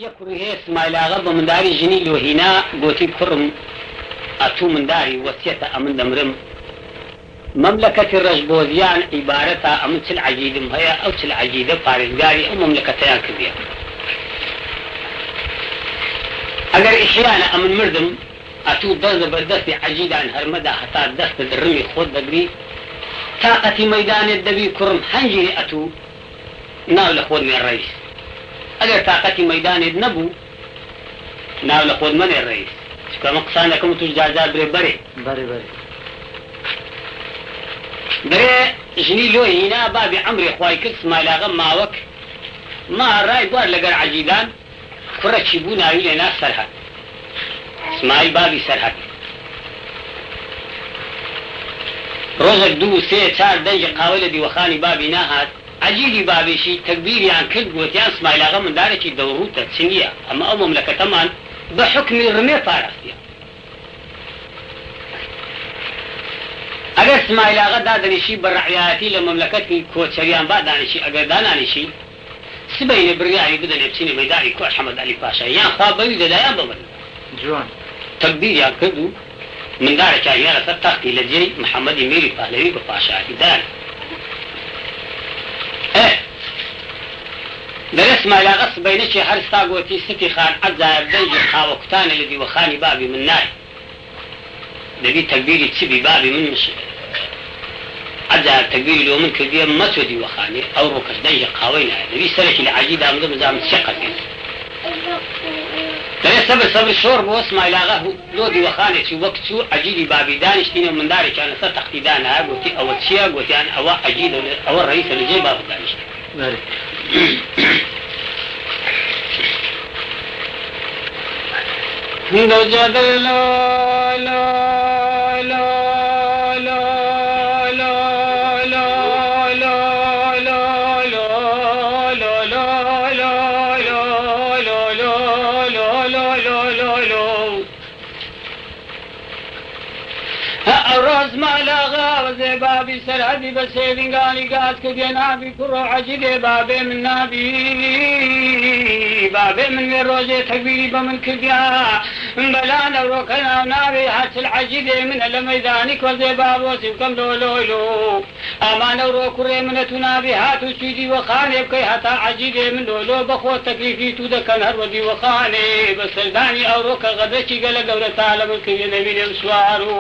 يكره اسماعيل غضب من داري جنيل وهنا قوتي كرم أتو من داري وسيطة أمن دمرم مملكة الرجبوزيان عبارتها أمن تل عجيدم هيا أو تل عجيدة فارزقاري أو مملكتيان كبيرة أقر إحيانا أمن مردم أتو دز بردستي عجيدة عن هرمدا حتى دست درمي خود دقري طاقتي ميدان الدبي كرم حنجري أتو ناول خود من الرئيس اگر طاقتی میدان نبو ناول خود من الرئيس كما قصان لكم تجازات بري جني لو هنا باب عمري خواي كس ما لاغم ماوك ما راي بار لقر عجيدان كرة شبونا إلينا سرحد اسماعيل بابي سرحد روزك دو سي تار دنج قاولة دي وخاني بابي ناهات عجيبي بابي شي تكبيري عن كل قوتيان اسماعيل آغا من دارك دوروتا تسنية اما او مملكة تمان بحكم الرمي فارستيا اگر اسماعيل آغا دادني شي برعياتي لمملكتي كوتشريان بعداني شي اگر داناني شي سبين برياني بدن يبسيني ميداني كو حمد علي باشا يان خواب بيوزة دايان بمن جوان تكبيري عن كدو من دارك عيانا ستاقتي لجي محمد ميري فهلوي بفاشا داني درس ما لا غص بين شي حرس طاقوتي ستي خان عزا بدنج خاوكتان الذي وخاني بابي من نار دبي تكبيري تسبي بابي من مش عزا تكبيري لو من كدي مسودي وخاني او ركش دنج قاوينا دبي سلك العجيده من مزام تشقق درس صبر شرب واسمع الى غه لودي وخاني في وقت شو عجيدي بابي دانشتين من داري كان ستقتي دانا قلتي او تشيا قلتي انا او عجيد او الرئيس اللي جاي بابي دانشتين لو جدل لا لا لا لا لا لا لا الراس ما لاغا وزي بابي سرحدي بسيدين قالي قاد كدينا بكرو عجيدي بابي من نابي بابي من روزي تكبيري بمن كديا بلانا وروكنا نابي حتى العجيدي من الميدانك وزي بابو سيبكم لولولو اما وروكري من تنابي هاتو سيدي وخاني بكي حتى عجيدي من لولو بخو تكليفي تودكن هرودي وخاني بسلداني او روكا غدشي قل قولة تعالى من كي نبي نمسوارو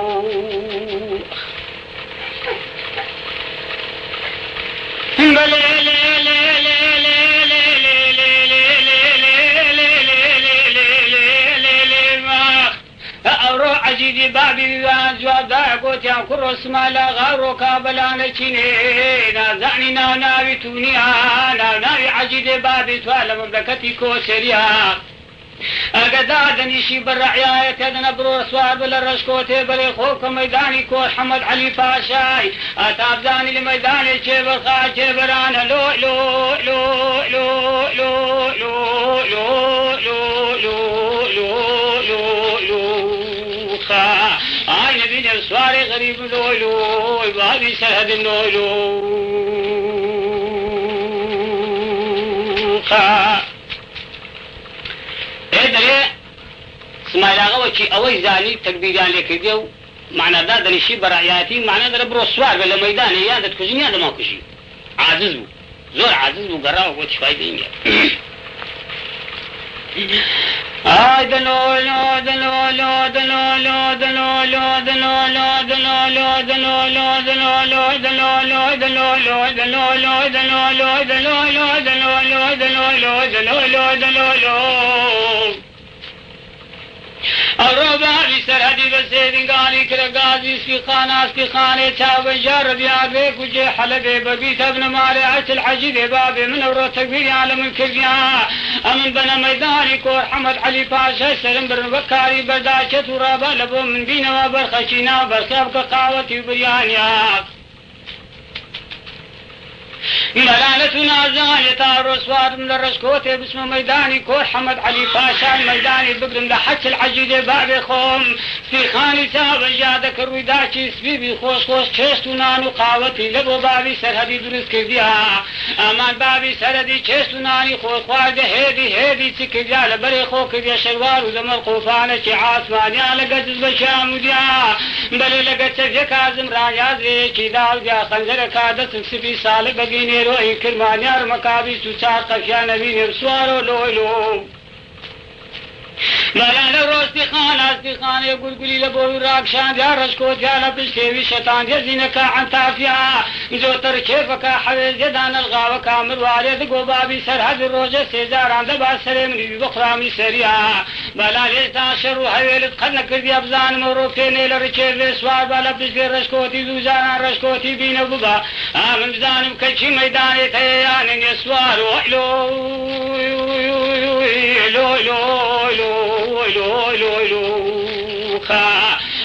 أورو عجيدي بابي جواب داقوت يا كروس مالا غارو كابلانا چيني نازعني ناوي تونيا ناوي عجيدي بابي توالا مملكتي كوسريا أقدادني شي بالرعاية تدنا برو سواد ولا رشكوتي بلي خوك ميداني كو حمد علي باشاي أتابزاني لميداني شبر خا شبرانا لو لو لو لو لو لو لو لو لو لو لو لو خا آي نبي نسواري غريب لو لو بابي سرهد لو لو خا اسماعيل آغا وشي اوي زاني تكبيريان لك ديو معنى دادني شي برعياتي معنى دا برو السوار بلا ميداني يا دا تكوزيني هذا ما كشي عاجز بو زور عاجز بو قراء وش فايدين دلو لو دلو لو دلو لو دلو لو دلو لو دلو لو دلو لو دلو لو دلو لو دلو لو دلو لو دلو لو دلو لو دلو لو دلو لو دلو لو دلو لو الربع بسرهدي بسيدين قالي كرقازي في خانة تاب جرب يا بيك وجي حلبي ببيت ابن مالي عش الحجيدي بابي من ورو تكبيري على من كبيا امن بنا ميداني كور حمد علي باشا سلم برن بكاري برداشة ورابا لبو من بينا وبرخشينا برخيب كقاوتي بريانيا ملالة نازاني تارو سوار من الرشكوتي باسم ميداني كور حمد علي باشا ميداني بقرم لحج العجيدة باب خوم في خاني ساب جادك الرداشي سبيبي خوش خوش چشتو نانو قاوتي لبو بابي سرهدي درست كرديها امان بابي سرهدي چشتو ناني خوش خوارده هيدي تكرديها لبري خو كرديا شلوار وزمر قوفانة چي عاصمانيا لقد بشاموديا بلي لقد سفيا كازم رايازي چي داو ديا خنزر كادس سبي سالك بقيني روئي كرمانيا رمكابي سوچار قفيا نبيني رسوارو لولو ملالة روستي خان يقول قولي لبوي راكشان يا رشكوت يا لبشكيوي شيطان يا زينك عن تافيا زوتر كيفك حويز يدان الغاوة كامل والد قبابي سرهد الروجة سيزاران دبا سرمني بخرامي سريا ملالة تاشر وحويلت خلنا كردي ابزان مروكيني لركيب سوار بالا بشكي رشكوتي دوزانا رشكوتي بينا ببا آمن بزانم كتشي ميداني تيانين يسوار وحلو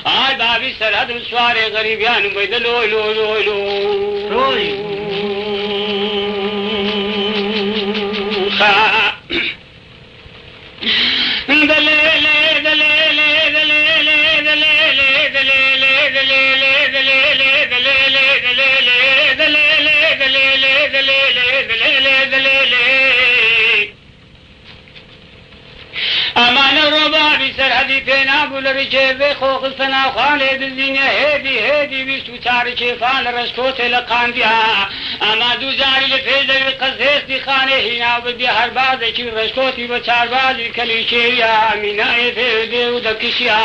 آي بابي سرحد مسواري غريبيان بيد لو لو لو لو روي امان الربابي سرحدي فينا بول رجيب خوخ الفنا خالد الدنيا هيدي بيستو تاري شيفان رشكوت لقان بها اما دوزاري لفيزة قزيس دي خانه هنا بدي هر بعض شي رشكوتي بچار بازي كليشيا ميناي فيدي ودكشيا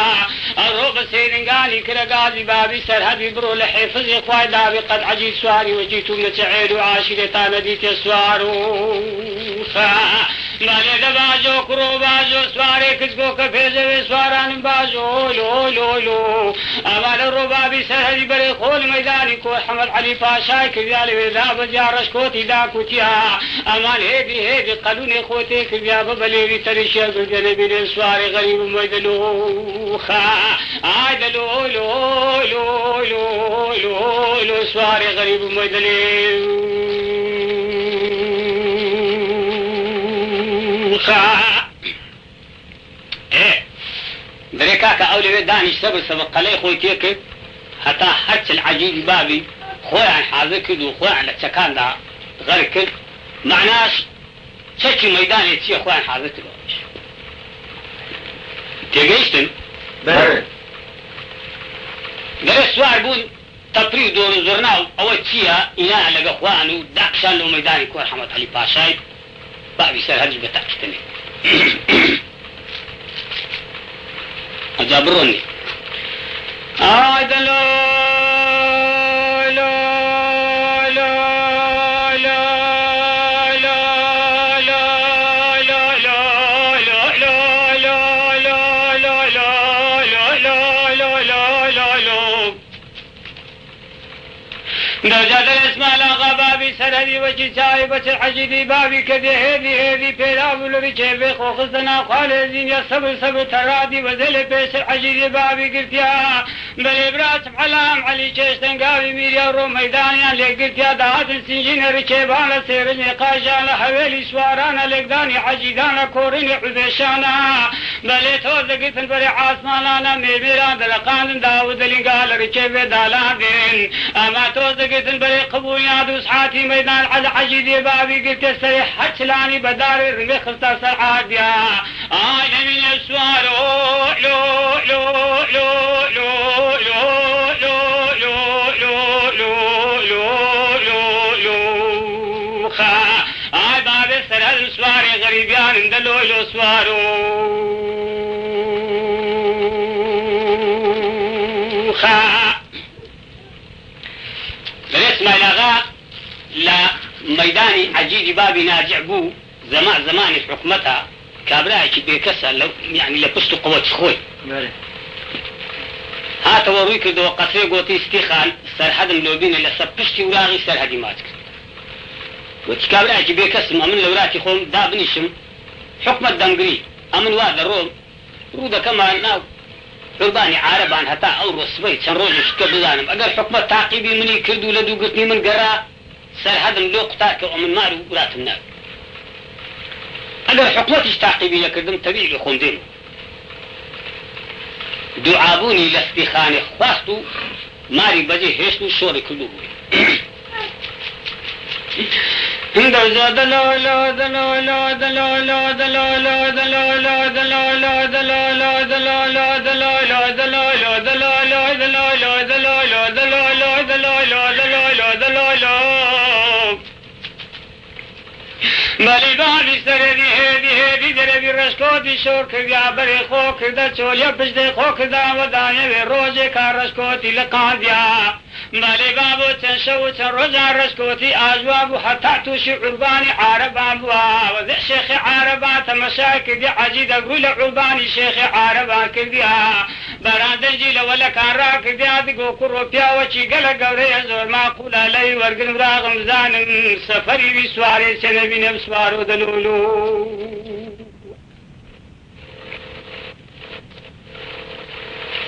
الروب سيدنغاني كرقازي بابي سرحدي برو لحفظ اخواي دابي قد عجيب سواري وجيتو متعيد وعاشرتان ديت السوارو مالي دباجو كرو باجو سواري كتكو كفيزة سواران باجو لو أمال الربابي سرهدي بري خول ميداني كو حمد علي باشاي كبيالي وذا بجارش كوتي دا كوتيها أمال هيدي قلوني خوتي كبيا ببليري تريشي قلجنبي للسواري غريب ميدلو عايد لو سواري غريب ميدلو بريكاك أولي داني سبب قلي خوي تيك حتى حتى العجيب بابي خوي عن حاذك وخوي عن التكان دا غير معناش تشي ميدان يتي خوي عن حاذك تيجيشتن غير السؤال بون تطريق دور زرناو أو تشيها إنا لقى خوانو داكشان لو ميداني كور حمد علي باشاي بابي سر هجي بتاكتني أجابروني آدلو درجات الاسماء غبابي سرهدي وجي سايبة العجيبي بابي كذي هذي بيلاب لريكي خوخصنا خالزين يا صبر ترادي وزل بيس العجيبي بابي قلتيا بل براسم علام علي شيشتن قابي ميريا رو ميدانيا اللي قلتيا دهات السنجين ريكيبانا سيرني قاجانا حوالي سوارانا لقداني عجيدانا كوريني عبيشانا بل توزا قلتن بري عاصمانا ميران دلقان داود لنقال ريكيبي دالادين اما توزا قلتن بري قبويا دوس حاتي ميدان على عجيدي بابي قلت السريح حتلاني بدار الرمي خلطة سرعاديا آي من السوار آي بابي سرهد السواري غريبيان اندلو سوارو بالاسم الأغاء لا ميداني عجيدي بابي ناجع بو زماني في حكمتها كابراعي بيكسر لو يعني لبستو قوة خوي هات ورويك دو قصري قوتي استيخان سرحد ملوبين اللي سبشتي وراغي سرحدي ماتك وتكابراعي بيكسر أمن لوراتي خوم دابنيشم حكمة دنقري أمن واد الروم رودا كما ناو قرباني عاربان هتا أو رسبي تنروج شكا بزانم أقل حكمة تعقيبي مني كردو لدو قتني من قرا سرهدم لو قطاك ومن مارو وراتم نار أنا حكومتش تعقيبية كردم تبيع بخوندين دعابوني لاستخاني خواستو ماري بجي هشتو شوري كلو دلو دلو دلو دلو دلو دلو دلو دلو دلو مالی بابی سردی هدی دربی رشکوتی شور کردیا بری خو کرده چولیا پشت خو کرده و دانه روزی کار رشکوتی لقاندیا مالی بابو چن شو چن روزا رشکوتی آجوابو حتی توشی عربانی عربان بوا و ذی شیخ عربان تمشا کردی عجید اقول عربانی شیخ عربان کردیا براندر جیل ولکان را کردیا دگو کرو پیا وچی گل گوره زور معقولا لی ورگن راغم زانم سفری بی سواری چنبینم سوارو دلولو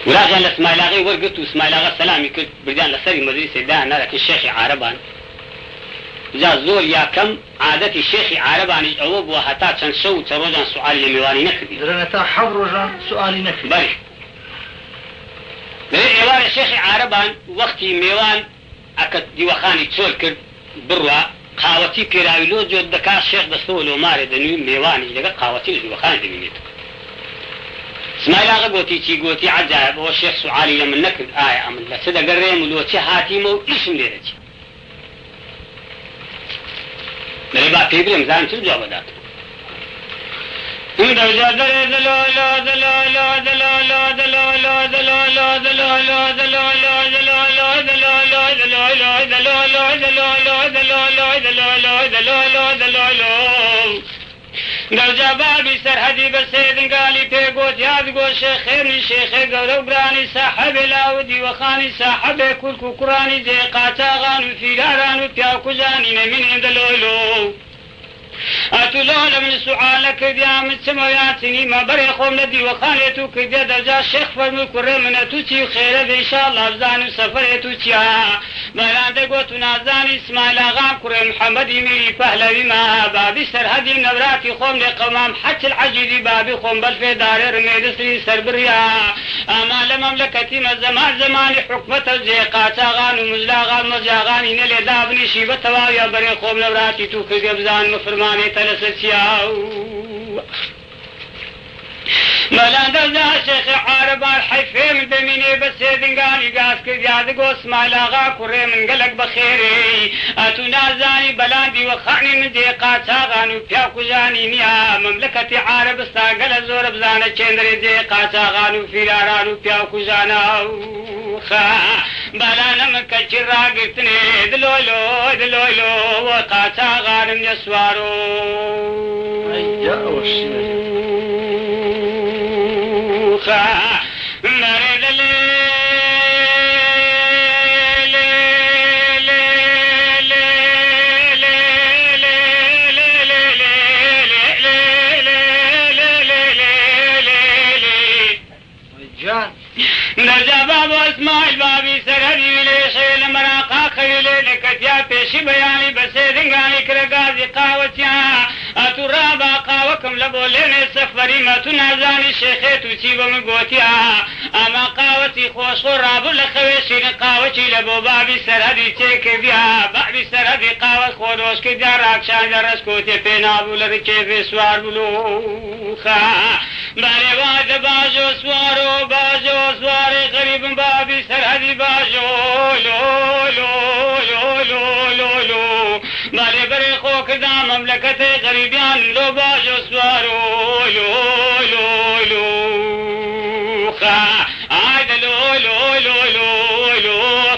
وراغان لاسماعيل اغي ورقت واسماعيل اغا سلامي كنت بردان لسري مدرسة دانا لكن الشيخ عربان جا زور يا كم عادتي الشيخ عربان يجاوب وحتى تنشو تروجان سؤالي لميواني نكدي درنتا حبروجان سؤالي نكدي بلي إيوان الشيخ عربان وقتي ميوان أكد ديوخاني تشول كرد بروا قاوتي كراويلو جود دكا الشيخ دستولو ماري دنيو ميواني لقد قاوتي لديوخاني دمينيتو اسماعيل اغا قوتي تي قوتي عجائب هو الشيخ سعالي لمن نكد آية أمن لا سيدا قريم ولوتي هاتيمو اسم ليرتي لربا تيبري مزان تل جواب دات درجا بابي سرحدي بسيدن قالي بيقوت ياد قول شيخيرني شيخي قولو قراني ساحب لاودي وخاني ساحب كل كراني زي قاتا غانو فيلارانو بياكو جاني من عند اللولو أتولون من سؤالك ديا من سموياتني ما بري خوم لدي وخانيتو كديا درجا الشيخ فرمو كري من أتوتي خير إن شاء الله أفزاني سفر أتوتيا مالان دقوتو نازاني اسماعيل آغام كري محمد يميري فهلوي ما بابي سرهدي نبراتي خوم لقمام حج العجيدي بابي خوم بالفي داري رميد سري سربريا أما لمملكتي ما زمان حكمة الزيقات آغان ومزلاغان مزاغاني نلي دابني شيبة تواويا بري خوم نبراتي تو كدي أفزان مفرمان ملان دلدا شيخ عربان حيفي من دميني بسيدن قالي قاس كدياد قوس مالاغا كوري من قلق بخيري اتو نازاني بلاندي وخاني من ديقات آغانو بياكو جاني نيا مملكة عرب استاقل زور بزانة چندري ديقات آغانو فيرارانو بياكو جانا بلانا من كجر راقتني دلولو وقات آغانم يسوارو درجا بابو اسماعيل بابي سرهدي وليشي لمراقا خيلي لكتيا بيشي بياني بسيدن قاني كرقازي قاوتيا أترابا قاوكم لبولين السفري ما تنازاني شيخيتو تيبو من قوتيا أما قاوتي خوش رابو لخويشي قاوتي لبو بابي سرهدي تيك بيها بابي سرهدي قاوت خودوش كديا راكشان درسكوتي بينابو لركي في سوار بلوخا بالي واد باجو سوارو باجو سواري غريب بابي سرهدي باجو لو بالي بري خوك دا مملكتي غريبيان لو باجو سوارو لو خا عاد لو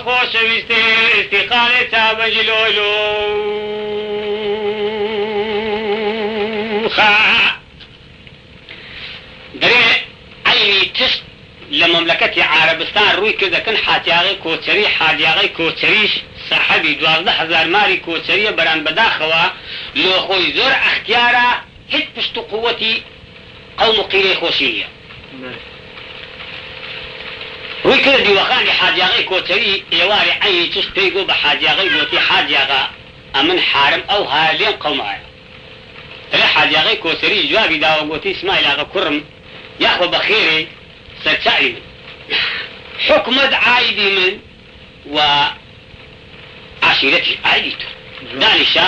خوش استقالة تابج لو خا دري أي تشت لمملكة عربستان روي كذا كان حاتياغي كوتري حادياغي كوتريش صاحبي 12,000 ماري كوترية بران بداخوا لو خوي زور اختيارا هيت بشتو قوتي قوم قيلي خوشية روي كذا دي وخاني حادياغي كوتري يواري أي تشت بيقو بحادياغي قوتي حادياغا ئەمن حارم ئەو هالێن قەومایە دەڵێ حاجی ئاغای کۆسەری جوابی داوە گوتی ئیسماعیل ئاغا کوڕم یاخۆ بەخێرێ سەرچاوی من حکومت عایدی من و عشیرەتی عایدی تۆ دانیشە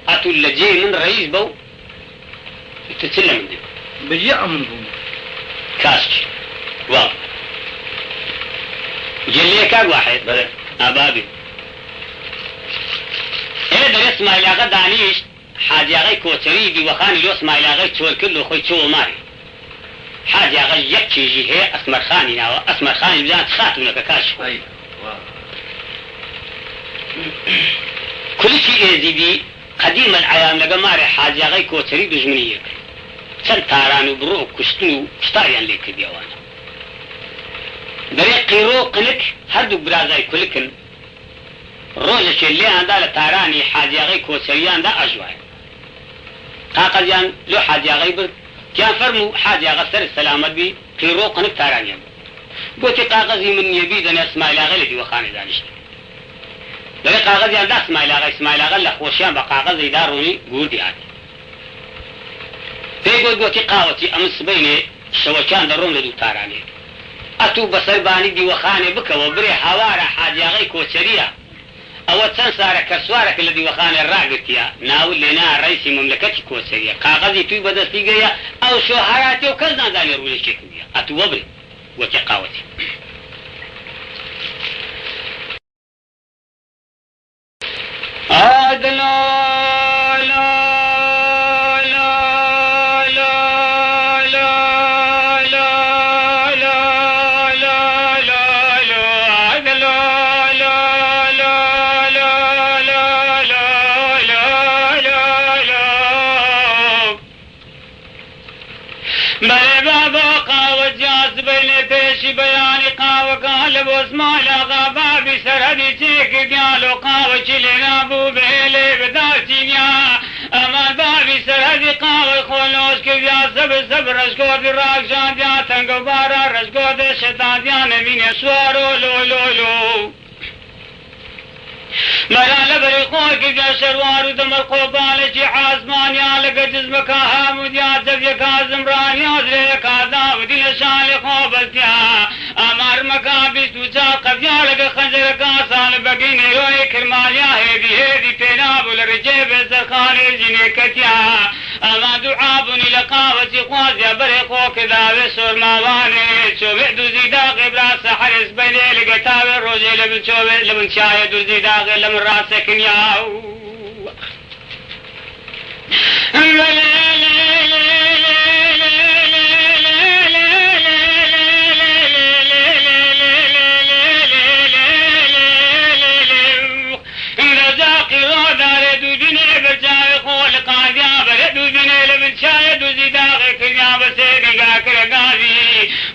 ئەتو لە جێ من ڕئیس بە و تچ لە من بەجێ ئەمن بووم کاشکی واو جلێ کاک واحد ئابابی ئێ دەڵێ ئیسماعیل ئاغا دانیشت حاجی ئاغای کۆچەری دیوەخانی لۆ ئیسماعیل ئاغای چۆر کرد و خۆی چۆوە ماری حاجی ئاغا یەک چێژی هەیە ئەسمەرخانی ناوە ئەسمەرخانی بزان خاتونەکە کاش خۆی کولشی ئێزیدی قەدیمە العەیام لەگە مارێ حاجی ئاغای کۆچەری دوژمنی یەک چەند تاران و بڕۆ و کوشتن و شتاریان لێ کردی ئەوانە دەرێ قیڕۆ قنک هەردوو برازای کولکن ڕۆژێکێ لێیاندا لە تارانی حاجی ئاغای کۆچەریاندا ئەژوایە قاقەزیان لۆ حاجی ئاغای برد گیان فەرموو حاجی ئاغا سەر سەلامەت بی قیڕۆ قنک تارانیان گوتی قاقەزی من نییە بی دەنێ ئیسماعیل ئاغا لە دیوەخانێ دانیشت دەرێ قاقەزیان دا ئیسماعیل ئاغا لە خۆشیان بە قاقەزی داڕوونی گوردی هاتی پێی گوتی قاوەتی ئەمن سبەینێ شەوەکیان دەڕۆم لە دوو تارانێ ئەتوو بەسەربانی دیوەخانێ بکەوە برێ هاوارە حاجی ئاغای کۆچەریە ئەوە چەند سارە کە سوارەکە لە دیوەخانێ ڕاگرتیە ناود لێنا ڕئیسی مەملەکەتی کۆچەریە قاقەزی توی بەدەستی گەیە ئەو شۆهەراتێ و کەس نازانێ ڕوونێکێکم دیە ئەتوو وەبرێ وەکی قاوەتی بەیانی قاوەکە لە بۆ ئیسماعیل ئاغا بابی سەرهەدی چێکردیان لۆ قاوەکی لێ نابوو بێ لێ بداتینیا ئەمان بابی سەرهەدی قاوەی خۆلۆش کردیان سەبر ڕەشگۆردی ڕاکشاندیان تەنگە و بارە ڕەشگۆردە شەتاندیان نەمینێ سوارۆ لۆ مەرا لەبەری خۆی کردە شەروار و دەمەر قۆبانێکی عاسمانیان لەگە جزمەکە هەموودیان جەبیەکە زمرانیان درێیەکە داودی لە شانی خۆبەستیا ئامارمەکە بیست و چار قەبیا لەگە خەنجەرەکە ساڵ بەگەی نێرۆی کرمالیا هێدی پێنابوو لە ڕێجێ بێسەرخانێ ژینێکەتیا ئەما دوعابوونی لە قاوەتی خوازیە بەرێ خۆ کرداوێ سۆرماوانێ چۆبێ دوزی داغێ براسە حەرس بەینێ لەگە تاوێ ڕۆژێ لە بچۆبێ لە بنچایە دوزی داغێ لە من ڕاستەکنیا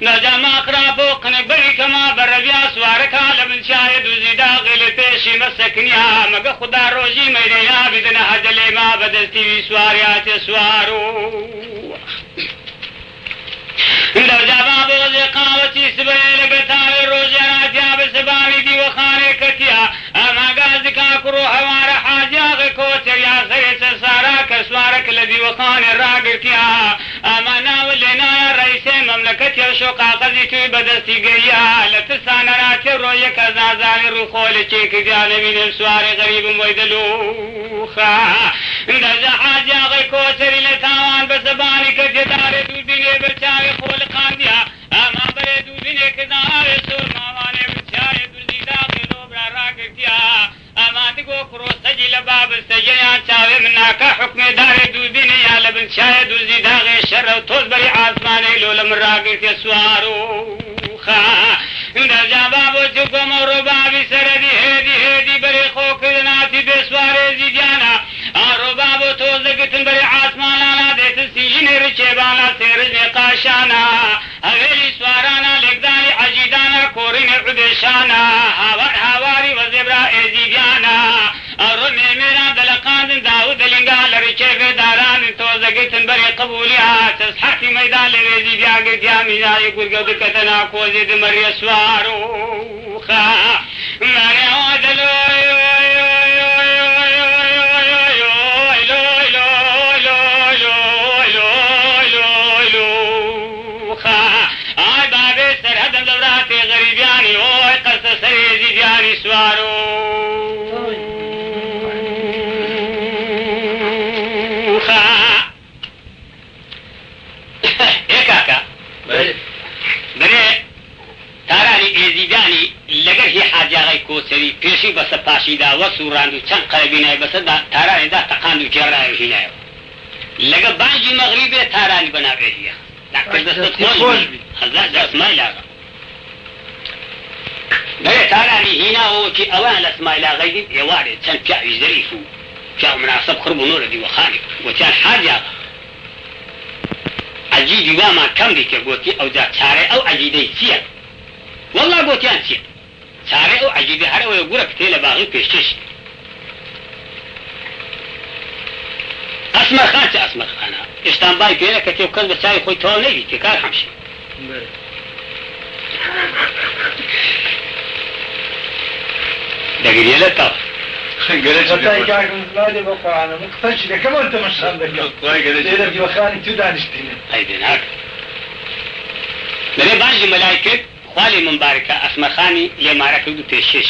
نەجەما خراپۆ قنەبەری کەما بەڕەبیا سوارەکە لە بنچایە دوزی داغی لە پێشی مەسەکنیا مەگە خودا ڕۆژی مەیرەیا بدنە هەدە لێما بەدەستیوی سواریاتێ سوار و دەوجابا بۆزێ قاوەتی سبەیە لەگە تاوێ ڕۆژێناتیا بە سەبانی دیوەخانێکەتیا ئەما گازیکا کوڕ و هەوارە حاجیاغی کۆچەریا سەرێچە سارا کە سوارەکە لە دیوەخانێ ڕاگرتیا ئەما ناوە لێنایە ڕئیسێ مەملەکەتیە شۆ قاقەزی توی بەدەستی گەیە لە تسانەراتێ ڕۆیەکە زازانی ڕووخۆ لە چێکردیا نەبینێ سواری غەریبم وەی دەلوخە دەجە حاجیاغی کۆچەری لە تاوان بە سەبانی کە تێدارێ دووربینێ بەرچاوی خۆ لە قاندیا ئەما بەرێ دووربینێ کرداوێ سۆر ماوانێ بچایە دوزی داغی لۆبرا ڕاگرتیا ئەما دگۆ کڕۆسەجی لە بابستەجەیان چاوێ من ناکە حکمێ دارێ دووربینێ یا لە بنچایە دوزی داغێ شەرە و تۆز بەری ئاسمانەی لۆ لە من ڕاگرتێ سوار و دەجابا بۆچی کۆمە و ڕۆبابی سەرەدی هێدی بەرێ خۆکردناتی بێسوارێزی دیانە ئاڕۆبا بۆ تۆزەگتن بەرێ ئاسمانانە دێتە سیژنێ ڕچێبانە سێرژنێ قاشانە هەوێلی سوارانە لێکدانی عەجیدانە کۆڕینێ عودێشانە هاواری وەزێبرا ئێزیدیانە ئەڕۆ مێمێران دەلەقاندن داود دەلینگا لە ڕچێگە دارانن تۆزەگتن بەرێ قبولی هاتەس حەقی مەیدان لە وێزی دیاگرتیا میزای گورگە و دکەتە ناکۆزی دمەریە سوار و مەرێوە دەلۆی سرهدم دوراتي غريبياني اوي قصة سريزي دياني سوارو ايكاكا بري تاراني ئێزیدانی لەگەر هی حاجاغی کۆچەری پێشی بەسە پاشیدا وە سوڕاند و چەند قەرەبینای بەسەدا تارانیدا تەقاند و گێڕایە هینایەوە لەگە بانگی مەغریبێ تارانی بەناوێریە دەستت خۆش هەزار ئەسمایلاغا بەێ تارانی هیناوەوەکی ئەوان لە ئەسمایلاغەی دیت ئێوارێ چەند پیاوی زەریف و پیاو مناسب خڕب و نۆرە دیوەخانی گوتیان حاجاغا عەجیدی وامان کەم دیکە گوتی ئەوجا چارەی ئەو عەجیدەی چییە والله گوتیان چییە چارەی ئەو عەجیدە هەرەوەیە گورە کتێ لە باغی پێشکەش ئەسمەرخان چه ئەسمەرخانە ئێشتان بای پێنە کە تێو کەس بە چای خۆی تەواو نەبی تێکار هەمشی دەگریە لە تاو لەبێ بانجی مەلای کرد خوالی منبارکە ئەسمەرخانی لێمارە کرد و پێشکەش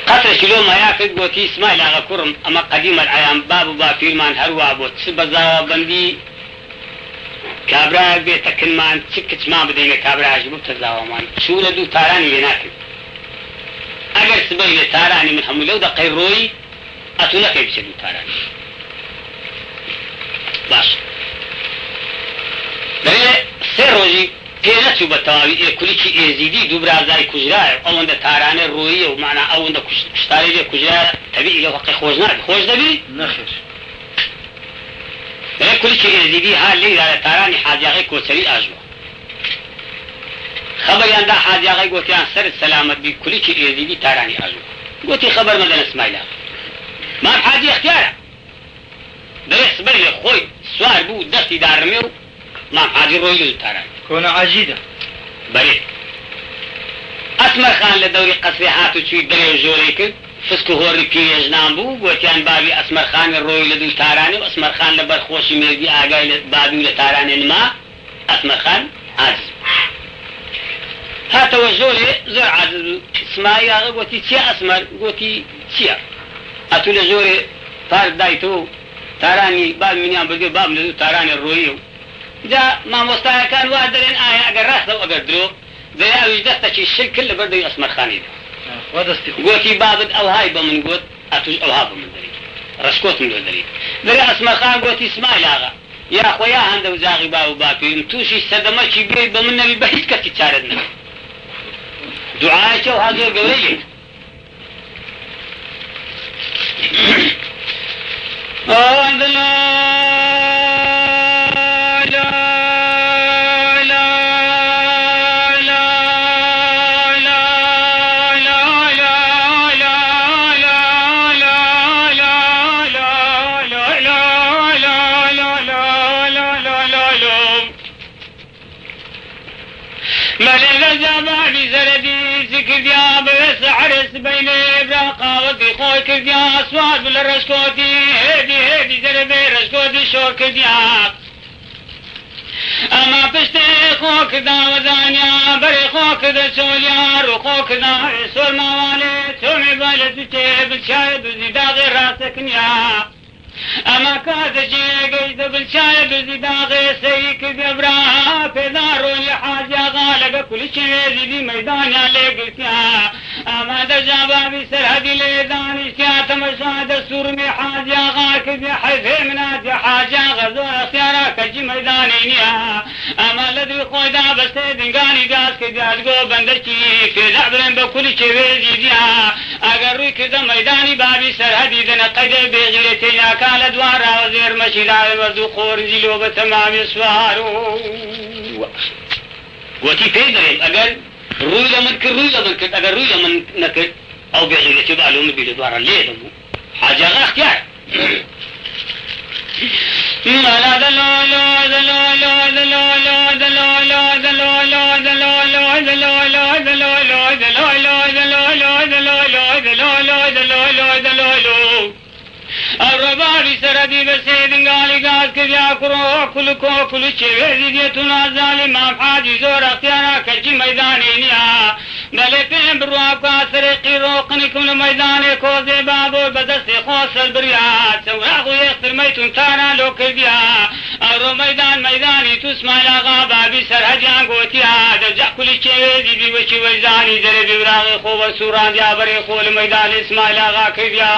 قطر کیلو مایا کرد گوتی ئیسماعیل ئاغا کوڕم ئەمە قەدیمە العەیان باب و بافیرمان هەروە بۆ چ بەزاوەبەندی کابرا بێتە کنمان چ کچمان بدەینە کابراژی بوو تەزاوەمان چوو لە دوو تارانی لێ ناکرد ئەگەر سبەی لێ تارانی من هەموو لەو دەقەی ڕۆی ئەتوو نەکەی بچێ دوو تارانی باش لەوێ سێ ڕۆژی پێ نەچوو بە تەواوی ئێکولیکی ئێزیدی دوو برازای کوژرایە ئەوەندە تارانە ڕۆیە و معنا ئەوەندە کوشتاری لێ کوژرایە تەبیعی لەو حەقی خۆش نابێت خۆش دەبی نەخێر لەوێ کولیکی ئێزیدی هار لێیدا لە تارانی حاجیاغی کۆچەری ئاژوە خەبەریاندا حاجیاغی گوتیان سەرت سەلامەت بی کولیکی ئێزیدی تارانی ئاژوە گوتی خەبەر مەدەن ئەسماعیل ئاغا مام حاجی اختیارە دەرێ سبەی لێ خۆی سوار بوو دەستی داڕمێ و مام حاجی ڕۆی لە تارانی کۆنە عەجیدە بەێ ئەسمەرخان لە دەوری قەسری هات و چووی دەرێ ژۆرەی کرد فسک و هۆڕی پێژنان بوو گوتیان بابی ئەسمەرخانی ڕۆی لە دوو تارانێ و ئەسمەرخان لە بەرخۆشی مێردی ئاگای لە بابی و لە تارانێ نما ئەسمەرخان عاجز هاتەوە ژۆرێ زۆر عاجز بوو ئیسماعیل ئاغا گوتی چییە ئەسمەر گوتی چییە ئەتوو لە ژۆرێ پارت دایتەوە تارانی باب منیان بردێ باب لە دوو تارانی ڕۆیە و جا مامۆستایەکان وا دەرێن ئایا ئەگەر ڕاستە و ئەگەر درۆ دەیا ئەویش دەستەکی شل کرد لە بەردەوی ئەسمەرخانیدا گوتی بابت ئەوهای بە من گوت ئەتوش ئەوها بە من دەری ڕشکۆتم لۆ دەری دەرێ ئەسمەرخان گوتی ئیسماعیل ئاغا یا خۆیا هەندە و زاغی با و باپیرم تووشی سەردەمەکی بێ بە من نەبی بە هیچ کەسی چارەت نەبێت دوعایەکە ئەوها زۆر گەورەیە بين براقاوتي خوي كرديا سواد بالرشكوتي هدي زربي رشكوتي شور كرديا اما پشتي خوك دا وزانيا بري خوك دا سوليا رو خوك دا سول موالي تومي بالتي بالشاي بزيدا غير راسك نيا اما كادجي قيد بالشاي بزيدا غير سيك ببراها پيدارو لحاجة غالق كل شيء زيدي ميدان عليك اما دجابا بسرهدي ليدان اشتيات مشاهد السور من حاجة غاك بحيث منات حاجة غزور اختيارك جي ميدانينيا اما لدي خويدا بستيدنقاني قاسك جادقو بندشي في لعبرين بكل شيء زيديا اگر روي كده ميداني بابي سرهدي دنا قيد بغيرتي يا كان دوارا وزير مشيدا وزو خور زيلو بتمام سوارو وتي فيدرين اگر روی لمن کرد اگر روی لمن نکرد او بغیرتی معلوم بیل دوارا لیدم حاجه اختیار مالا دلولو دلولو دلولو دلولو دلولو دلولو دلولو دلولو دلولو دلولو دلولو دلولو دلولو دلولو الربابي سردي بسيدن قالي قاس كذا كرو کۆکل چێوێزی دێتون ئازالی مامحادی زۆر ئەختیارا کەچی مەیدانی نییە بەلێ پێم بڕواکە سەرقی ڕۆقنیکم لە مەیدانێ کۆزێ بابۆ بەدەستی خۆ سەربریا چەوراق و یەخترمەیتون تاران لۆ کردیا ئەڕۆ مەیدانی تو اسماعیلاغا بابی سەرهەدیان گۆتیا دەجا کولی چێوێزی دیوەچی وەیزانی زەرێ بیبراغی خۆ بە سوورانیا بەرێ خۆ لە مەیدانی اسماعیلاغا کردیا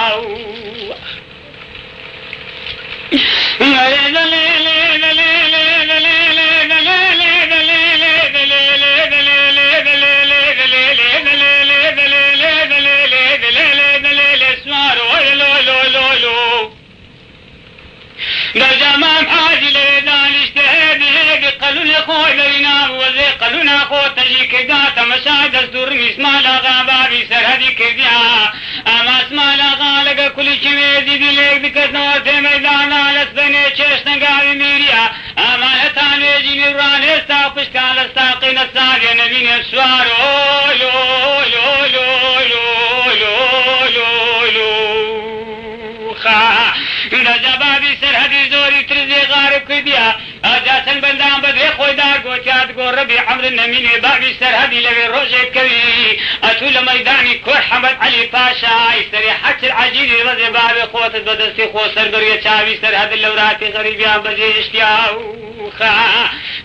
دەجامام حاجی لێ دانیشتە هێدی قەلون خۆی لەینا وەزێ قەلونا خۆ تەژی کردا تەمەشا دەستور ئیسماعیلاغا بابی سەرهەدی کردیا ئەمە ئیسماعیلاغا لەگە کولی چێوێزی دیلێک بکردنەوە تێ مەیدانا لەسبەنێ چێشتەنگاوی میریا ئەمە هەتا نوێژی میوڕان ئێستا پشکان لە ساقی نەساگێ نەبینێ سوار دەجا بابی سەرهەدی زۆری ترزێ غارب کردیا ئەجا چەند بەندان بەدرێ خۆی داگۆتیات گۆڕەبی عەمرن نەمینێ بابی سەرهەدی لەوێ ڕۆژێک کەوی ئەتوو لە مەیدانی کۆر حەمەد عەلی پاشای سەری حەچر عەجیری ڕەزێ بابێ خۆتت بەدەستی خۆ سەربەریە چاوی سەرهەد لەوراتی غەریبیان بەجێشتیا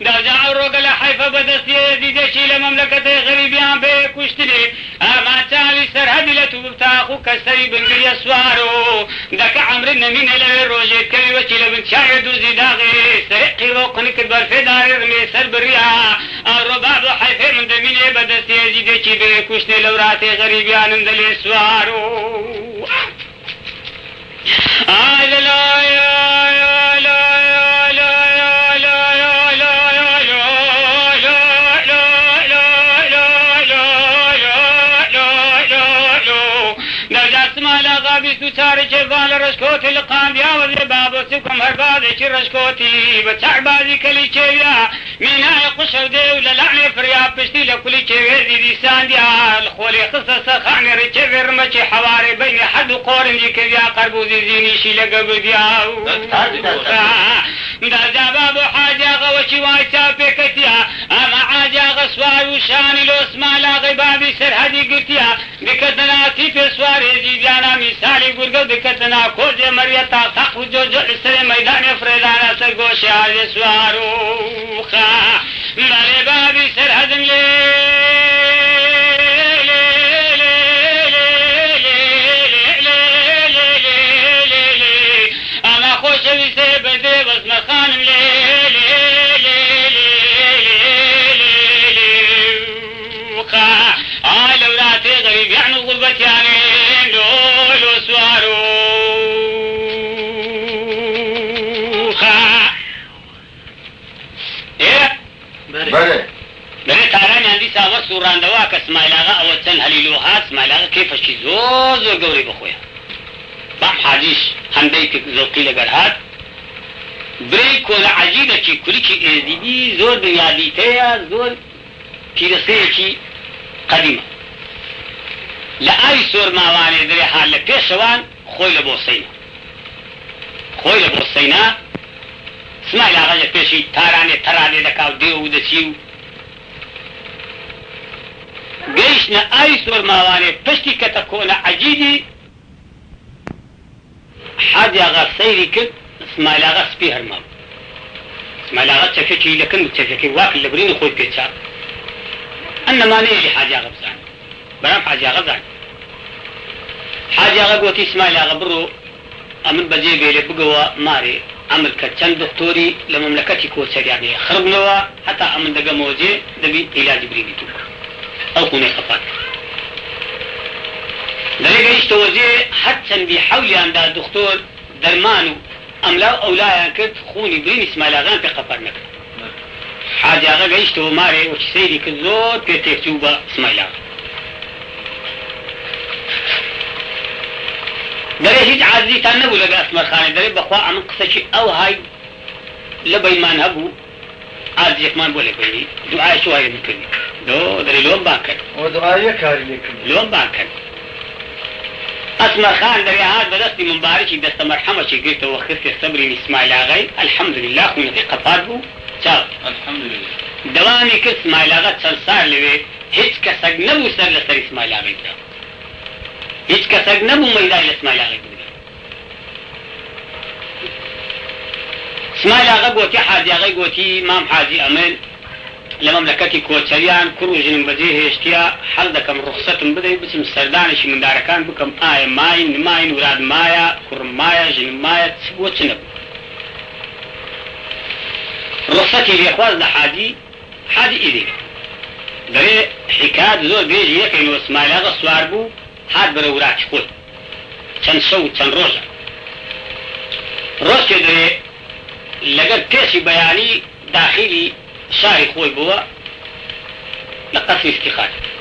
دەجا ڕۆگە لە حەیفە بەدەستی دیدەچی لە مەملەکەتەی غەریبیان بێ کوشتنێ ئەما چاوی سەرهەدی لە توو بتاق و کەسەری بنگریە سوار و دەکە عەمرن نەمینە لەوێ ڕۆژێک کەوی وەچی لە بنچاوێ دووزی داغێ سەرقی ڕۆقنی کرد بەرفێداری ڕمێ سەر بڕیا ئەڕۆ باب و حەیفێ من دەمینێ بەدەستی دیدەچی بێ کوشتێ لەوراتی غەریبیانم دەلێ سوار و چاری چێوان لە ڕشکۆتی لە قاندیاوەزێ بابۆسی کۆم هەربازێکی ڕشکۆتی بە چاعبازی کەلی چێویا مینای قوشە دێ و لە لەعنێ فریا پشتی لە کولی چێوێزی دیساندیا خۆلی خستە سەخانی ڕێچێوێ ڕمەچی حەوارێ بەینی حەد و قۆرنجی کردیا قەربوزی زینیشی لەگە بردیا دەجا بابۆ حاجاغەوەچی وای چا پێکەتیا ئەمە عاجاغە سوار و شانی لۆ اسماعیلاغی بابی سەرهەدی گرتیا بکەتەناتی پێ سوارێزی دیانا میسالی گورگە بکەتەنا کۆزێ مەریە تا سەق و جۆجۆ لەسەرێ مەیدانی فرێدانە سەر گۆشی عاجێ سوار و بەڵێ بابی سەرهەدم لێ ئەمە خۆشەویستێ بەدێ بەزمەخانم لێ ئای لەوراتێ غەریبیان و غوربەتیانێن لۆ سوار و بەرێ تارانیان دیسا وە سوڕاندەوە کە اسماعیلاغا ئەوە چەند هەلیلۆ هات اسماعیلاغا کێفەشی زۆر زۆر گەورەی بخۆیە بام حاجیش هەندەی زەوقی لەگەر هات برەی کۆلە عەجیبەکی کولیکی ئێزیدی زۆر بنیادیتەیە زۆر پیرەسەیەکی قەدیمە لە ئاوی سۆر ماوانێ درێ هات لە پێشەوان خۆی لە بۆ سەینا اسماعیلاغا لە پێشی تارانێ تەرانێ دەکا و دێ و دەچی و گەیشتنە ئاوی سۆر ماوانێ پشتی کەتە کۆلە عەجیبی حاجاغا سەیری کرد اسماعیلاغا سپی هەرماو اسماعیلاغا چەکێکی لەکن و چەکێکی واک لە برینی خۆی پێچا ئەنەمانەیەکی حاجاغا بزان بەرام حاجاغا زان حاجاغا گوتی اسماعیلاغا بڕۆ ئەمن بەجێ بێ لێ بگەوە مارێ ئەمر کە چەند دکتۆری لە مەملەکەتی کۆچەریانەیە خڕبنەوە هەتا ئەمن دەگەمەوە جێ دەبی عیلاجی برینی تو ئەو خونەی خەفات دەرێ گەیشتەوە جێ هەر چەندی حەولیاندا دکتۆر دەرمان و ئەملاو ئەولایان کرد خونی برینی اسماعیلاغان پێ قەپەر نەکرد حاجاغا گەیشتەوە مارێ وەچی سەیری کرد زۆر پێ تێکچوو بە اسماعیلاغا دەرێ هیچ عازیتان نەبوو لەگە ئەسمەرخانێ دەرێ بەخوا ئەمن قسەکی ئەو های لە بەیمان هەبوو ئازیەکمان بۆ لێ بینی دوعای شوهایە میکردی دەرێ لۆم بان کرد دوعایە کاری لێ کرد لۆم بان کرد أسمر خان دريعات بدستي مباركي دست مرحمة قلت وخفت صبري إسماعيل آغاي الحمد لله خوني ثقة فادبو شاو الحمد لله دوامي كل إسماعيل آغا تسلسار لوي هيج كسق نبو سر لسر إسماعيل آغاي دا هيج كسق نبو ميداي لإسماعيل آغاي دا إسماعيل آغا قوتي حاجي آغاي قوتي مام حاجي أمين لمملكتي كوتشريان كروجن بديه اشتيا حل دكم رخصة بدي بسم سردانش من داركان بكم آي ماين وراد مايا كرم مايا جن مايا تسبوتشنب رخصتي لإخواز لحاجي إذي دري حكاية زور بيجي يكين واسماعيل آغا سواربو حاد برورات شكوت چن شو چن روزا روز که دري لقد كيسي بياني داخلي شاري خوي بوا لقص استخاري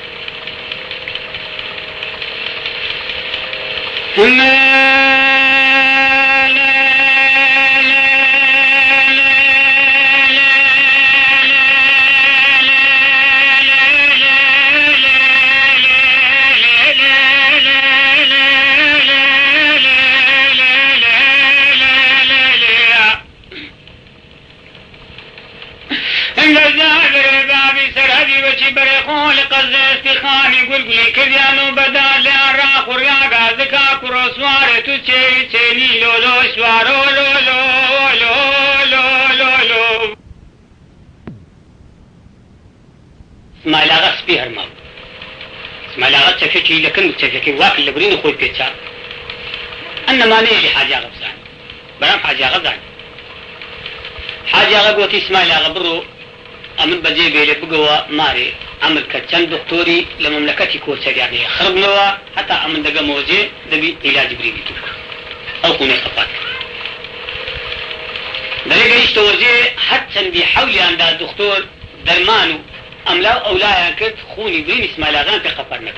كذيانو بدال لأرا خرياغا ذكا كرو سواري تو چيري چيني لولو سوارو لولو اسماعيل آغا سبي هرماو اسماعيل آغا تفكي لكن تفكي واكل لبرين خوي بيتشا أنا ما نيلي حاجة آغا بسان برام حاجة آغا زان حاجة آغا قوتي اسماعيل آغا برو أمن بجي بيلي بقوا ماري عمل كتشان دكتوري لمملكتي كوتشر يعني خربنوا حتى أمن دقا موجي دبي علاج بريدي توك أو خوني خفات دريقا يشتوجي حتى بيحاولي عند الدكتور درمانو أملاو أولايا كت خوني برين اسماعيل آغان بخفرنك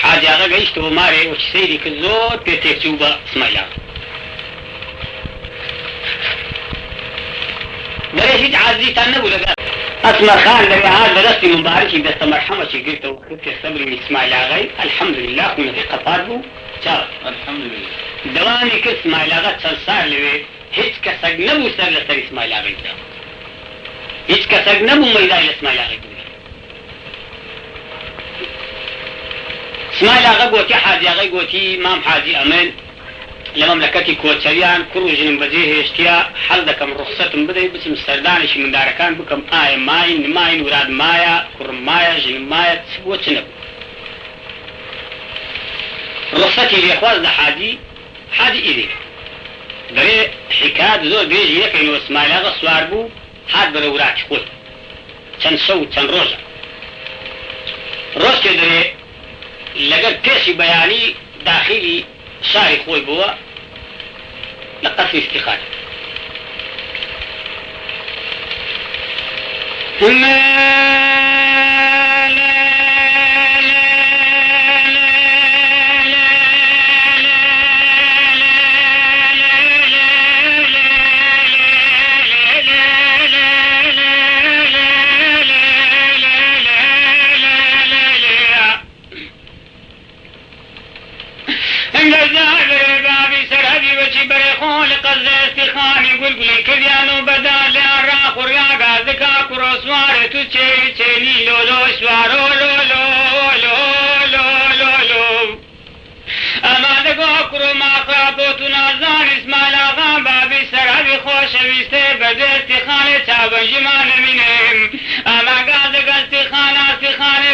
حاجة آغا يشتو ماري وش سيدي كزور بيتيكتوبا اسماعيل آغا دريشيد عازي تنبو لقا أسمر خان دريعات بدستي مباركي دست مرحمة قلت وخفت صبري إسماعيل آغاي الحمد لله خوني ثقة فادبو شاو الحمد لله دوامي كل إسماعيل آغا تسلسار لوي هيج كسق نبو سر لسر إسماعيل آغاي دا هيج كسق نبو ميداي لإسماعيل آغاي دا إسماعيل آغا قوتي حاجي آغاي قوتي مام حاجي أمين لمملكتي كوتشريان كروجن بديه اشتيا حل دكم رخصة بدي بسم سردانش من داركان بكم آي ماين وراد مايا كرم مايا جن مايا تسبوتشنب رخصتي لإخواز لحاجي إذي دري حكاية زور بيجي يكين واسماعيل آغا سواربو حاد برورات شكوت چن شو چن روز که دري لقد كيسي بياني داخلي شاري خوي بوا لقص استخاري كذيانو بدال لأرا خرياغا ذكا كرو سواري تو چيري چيني لولو سوارو لولو أما دقو كرو ما خرابوتو نازان اسماعيل آغا بابي سرابي خوشويسته بده استخانه چابن جمان منهم أما قاذق استخانه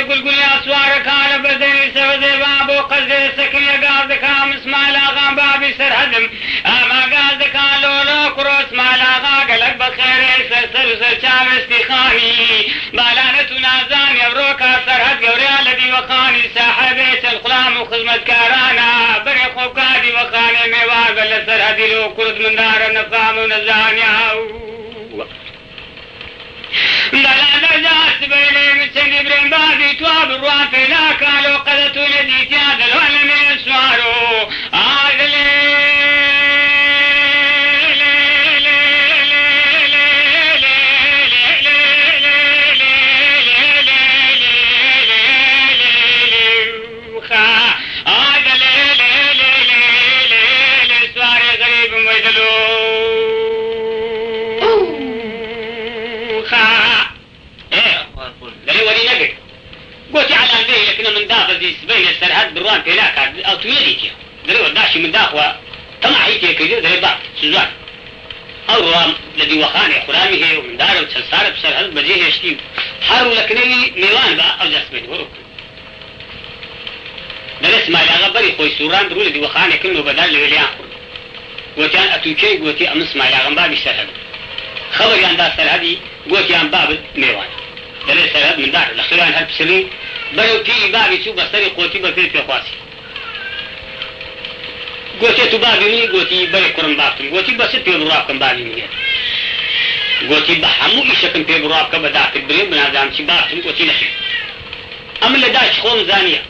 قلقل يا سوار كان بدني سوزي بابو قزي سكري قاذق هم اسماعيل آغا بابي سرهدم أما قاذق لولو كرو اسماعيل آغا قلق بخير سر چاب استخاني بالانتو نازان يبروكا سرهد قوريا لدي وخاني صاحبه الخلام وخدمت كارانا بري خوكادي وخاني ميوار بل سرهدي لو كرد من دار نفام ونزانيا دلانا جاس بيني مچن برين بادي تواب الروان فينا كالو قدتو ندي تياد الولا من السوارو هذا بابەتی سبەی لە سەرحەد بڕوان پێ ناکات ئەو توێری تێ دەرەوە داشی من داخوا تەماحی تێکردی دەرێ با سوزان ئەو ڕوام لە دیوەخانێ خورامی هەیە و مندارە و چەند سارە سەرحەد بەجێ هێشتی هەر و لە کنەوی میوان بە ئەو دەستبێت وەرۆ دەرێ سمایلاغا بەری خۆی سووران ڕوو لە دیوەخانێکن و بەدار لەوێ لیان خورد گوتیان ئەتوکەی گوتی ئەمە سمایلاغم بابی سەرحەد خەبەریاندا سەرحەدی گوتیان بابت میوان دەرێ سەرحەد مندار لە خێران هەر پسلی بەرەو پیری بابی چوو بەسەری قۆتی بە پێ پێخواسی گوتی تو بابی منی گوتی بەرێ کوڕم بابتم گوتی بەست پێ بڕوا بکەم بابی منێت گوتی بە هەموو ئیشەکەم پێ بڕوا بکە بە داکرد برێ بنازانم چی بابتم گوتی نەخێر ئەمە لە داچ خۆم زانیە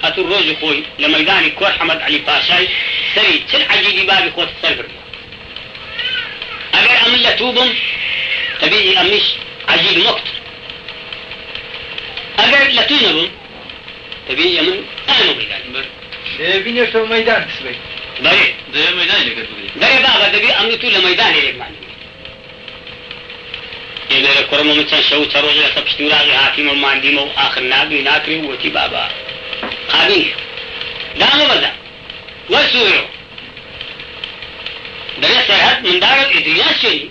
هەتوو ڕۆژی خۆی لە مەیدانی کۆر حەمەد عەلی پاشای سەری چل عەجیبی بابی خۆت سەر بردووە ئەگەر ئەمن لە تووبم تەبیعی ئەمنیش عەجیب وەکتر ئەگەر لە توو نەبم تەبیعی ئەمن ئەمە مەیدانی بینێشتەوە مەیدان کسبەی بەێ دەیە مەیدانی لەگەر بگرێت دەرێ بابە دەبێ ئەمن تو لە مەیدانێ یەکمان ئێمێرە کوڕمە من چەند شەو چەند ڕۆژە لەسەر پشتی وراغی هاتیمە و ماندیمە و ئاخر نابی ناکرێ و وەتی بابا قابینێ دامە بەزە وەرسوورەوە دەرێ سەرحەد مندارە ئیدریاس شێنی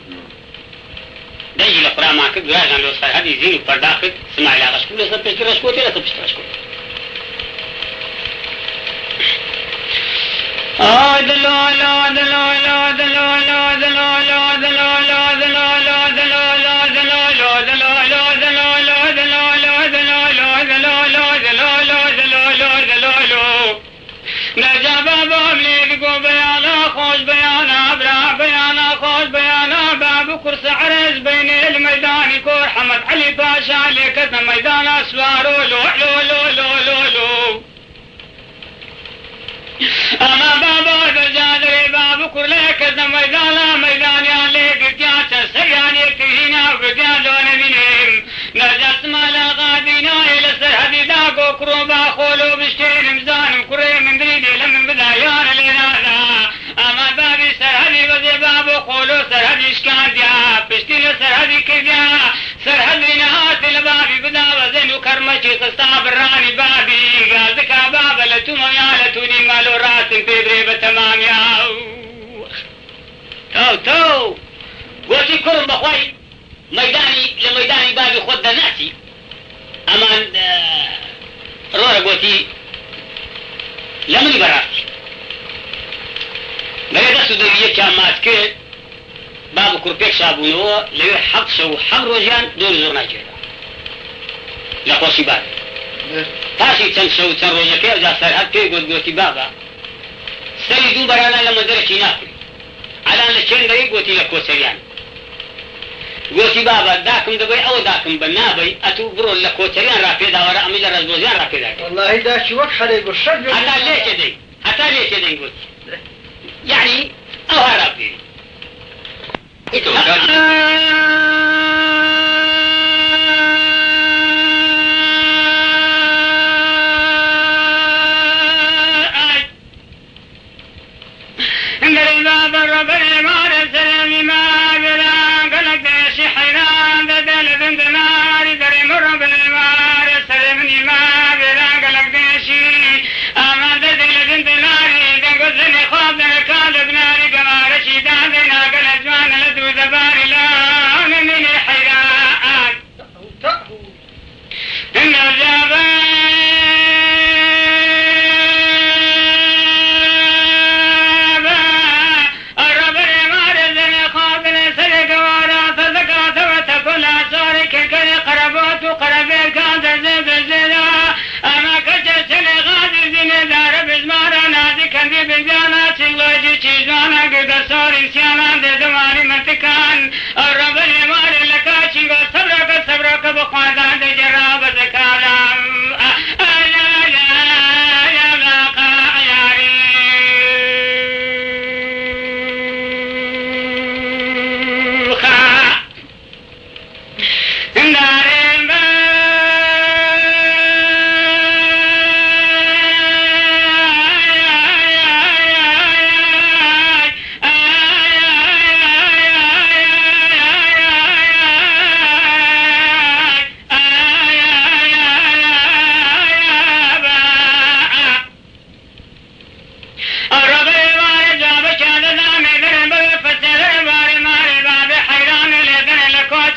دەنجی لە قورامان کرد گراژان لەوە سەرحەدی زین و پەردا کرد سمایلاغەش کرد لەسەر پشتی ڕەشکۆتێ لەسەر پشتی ڕەشکۆتێ كرس عرز بين الميدان كور حمد علي باشا لكتنا ميدان اسوارو لو لو لو لو لو لو اما بابا دجادري بابو كرلكتنا ميدان يا ليك جات سيان يكهينا وبقيا لون منهم نجس مالا غادينا الى سرحد داقو كروبا خولو بشتين مزان كريم من دريد لمن بدايان لنادا اما بابي سرحدي وزي بابو خولو سرحدي اشكان ديا بشتين سرحدي كديا سرحدي نهات البابي بدا وزنو كرمشي تصاب الراني بابي غازك بابا لتوم يا لتوني مالو راسم في بريبة تمام يا تو قوتي كرم بخواي ميداني لميداني بابي خود ناسي امان رورا قوتي لمني براسي بەێ دەست و دەویەکیان مات کرد باب و کوڕپێک شابوونەوە لەوێ حەق شەو حەق ڕۆژیان دۆر زۆر ناگێرا لە خۆشی باب پاشی چەند شەو چەند ڕۆژەکەی ئەوجا سەرحەد پێی گوتی بابا سەری دوو بەرانە لە مەنزەرێکی ناکرد ئەلان لە چێن دەی گوتی لە کۆچەریان گوتی بابا داکم دەبەی ئەوە داکم بە نابەی ئەتوو بڕۆ لە کۆچەریان ڕاپێداوەرە ئەمی لە ڕەزبۆزیان ڕاپێداکە والله داشی وەک حەلەی بۆ شەر هەتا لێکێ دەی گوتی يعني أو هربي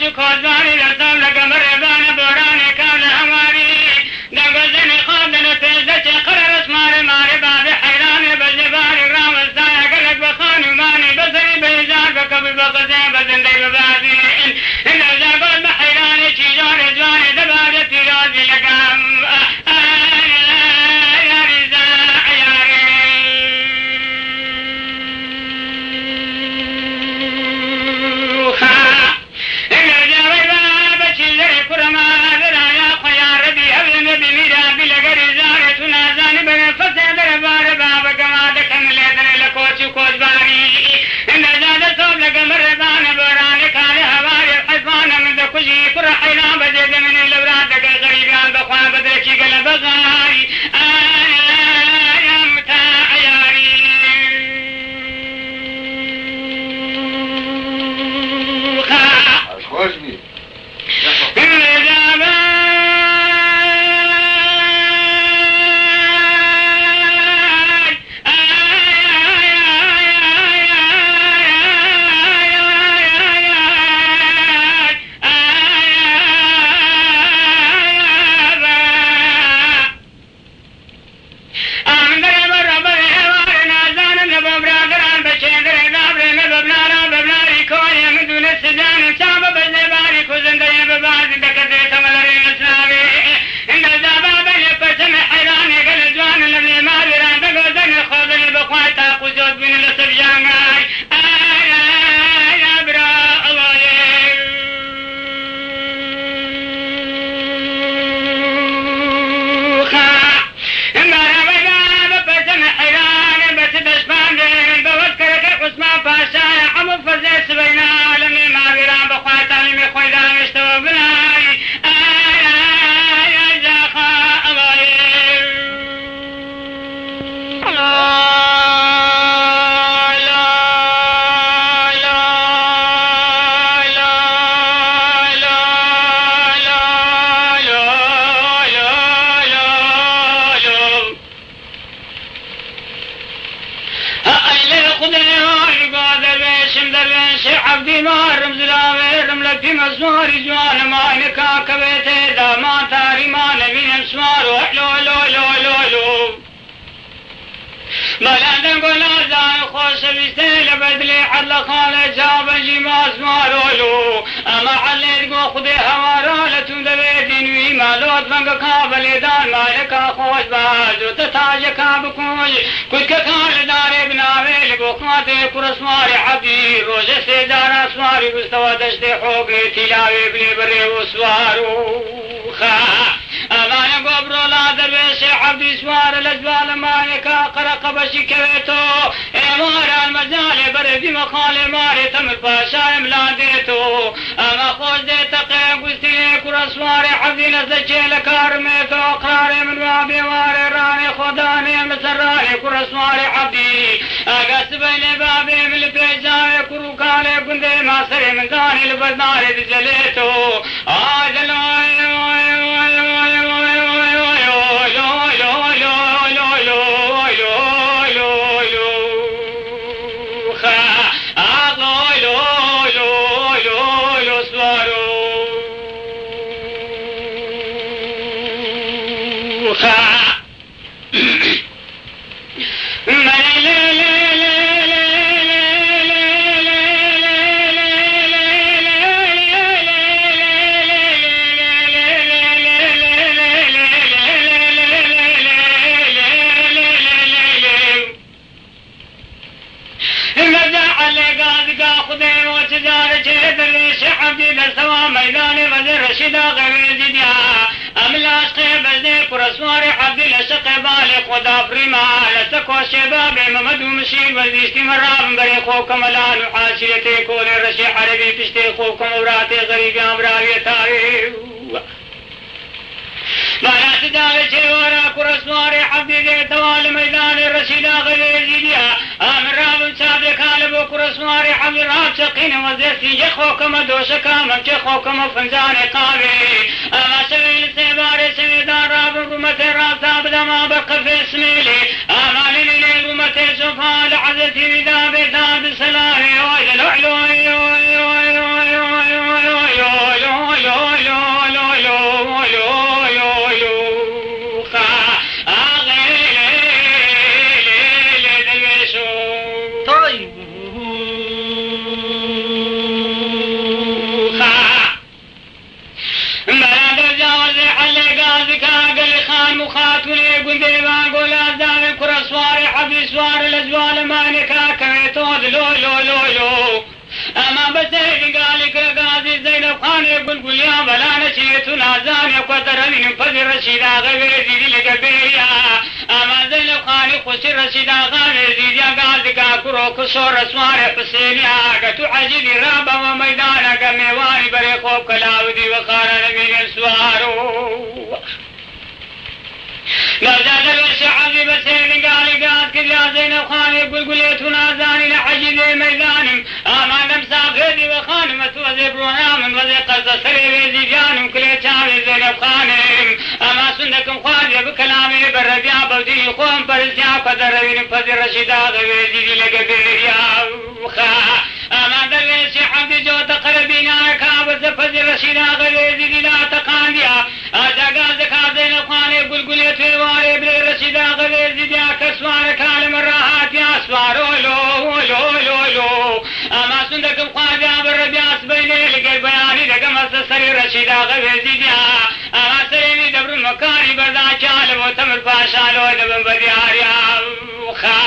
كوچ كوزاني لسام لقمر بان بوراني كامل هماري دنگزني خادن تيزة قرر اسمار ماري باب حيراني بجباري رام السايا قلق بخاني ماني بصري بيزار بكبل بقزين بزندي ببازي إن الزاقود بحيراني چيزار جواني دبادة تيرازي لقام يا رزاء يا روخا إن الجاوي بابا چيزر كرما برايا خيار ربي أبن بميرا بلغري زاري تنازاني بنا فسدر بار بابا قماد كمل دن لكوچ كوچ باري إن زاد صوب لقمر بان بوراني كان هواري الحفان من دكوشي كر حيران بجد من الأوراد دقل غريبان بخوان بدركي قلب غاري يا متاع ياري عجبني خان مخاتوني قندي بانقول أزدان كرة سواري حبي سواري الأزوال مانكا كويتود لو لو لو لو أما بسيدي قالك رقازي زينب خان يقول يا بلا نشيت نازان يقدر من فضل رشيدا غيري لقبيا أما زينب خان خش رشيدا غيري يا قازك أكرو كسور سوار حسينيا قتو عجلي رابا وميدانا قميواني بريخوب كلاودي وخانا من السوارو لو زاد الشعبي بسير قال قاد كل يا زينب خان يقول قليتنا زاني لحجي ميدان اما نمساف هدي وخانم توزب رونام وزي قصة سري وزي جانم كل شعبي زينب خانم اما سنكم خاضي بكلامي برديا بودي قوم برزيا قدرين فزر رشيدا غويزي لقبير يا وخا اما درويش حمد جو تقربينا كابر فزر رشيدا غويزي لا تقانديا اجاقا زكا زينب خان يقول قليت واري بلي رشيدا غويزي ديا كسوار كالم الراحات يا سوارو لو لو لو لو اما سندكم خواجا بالربياس بيني لقي بياني لقم السسري رشيدا غويزي ديا اما سريني دبر مكاني بردا شالم وتمر باشا لو دبن بديار يا وخا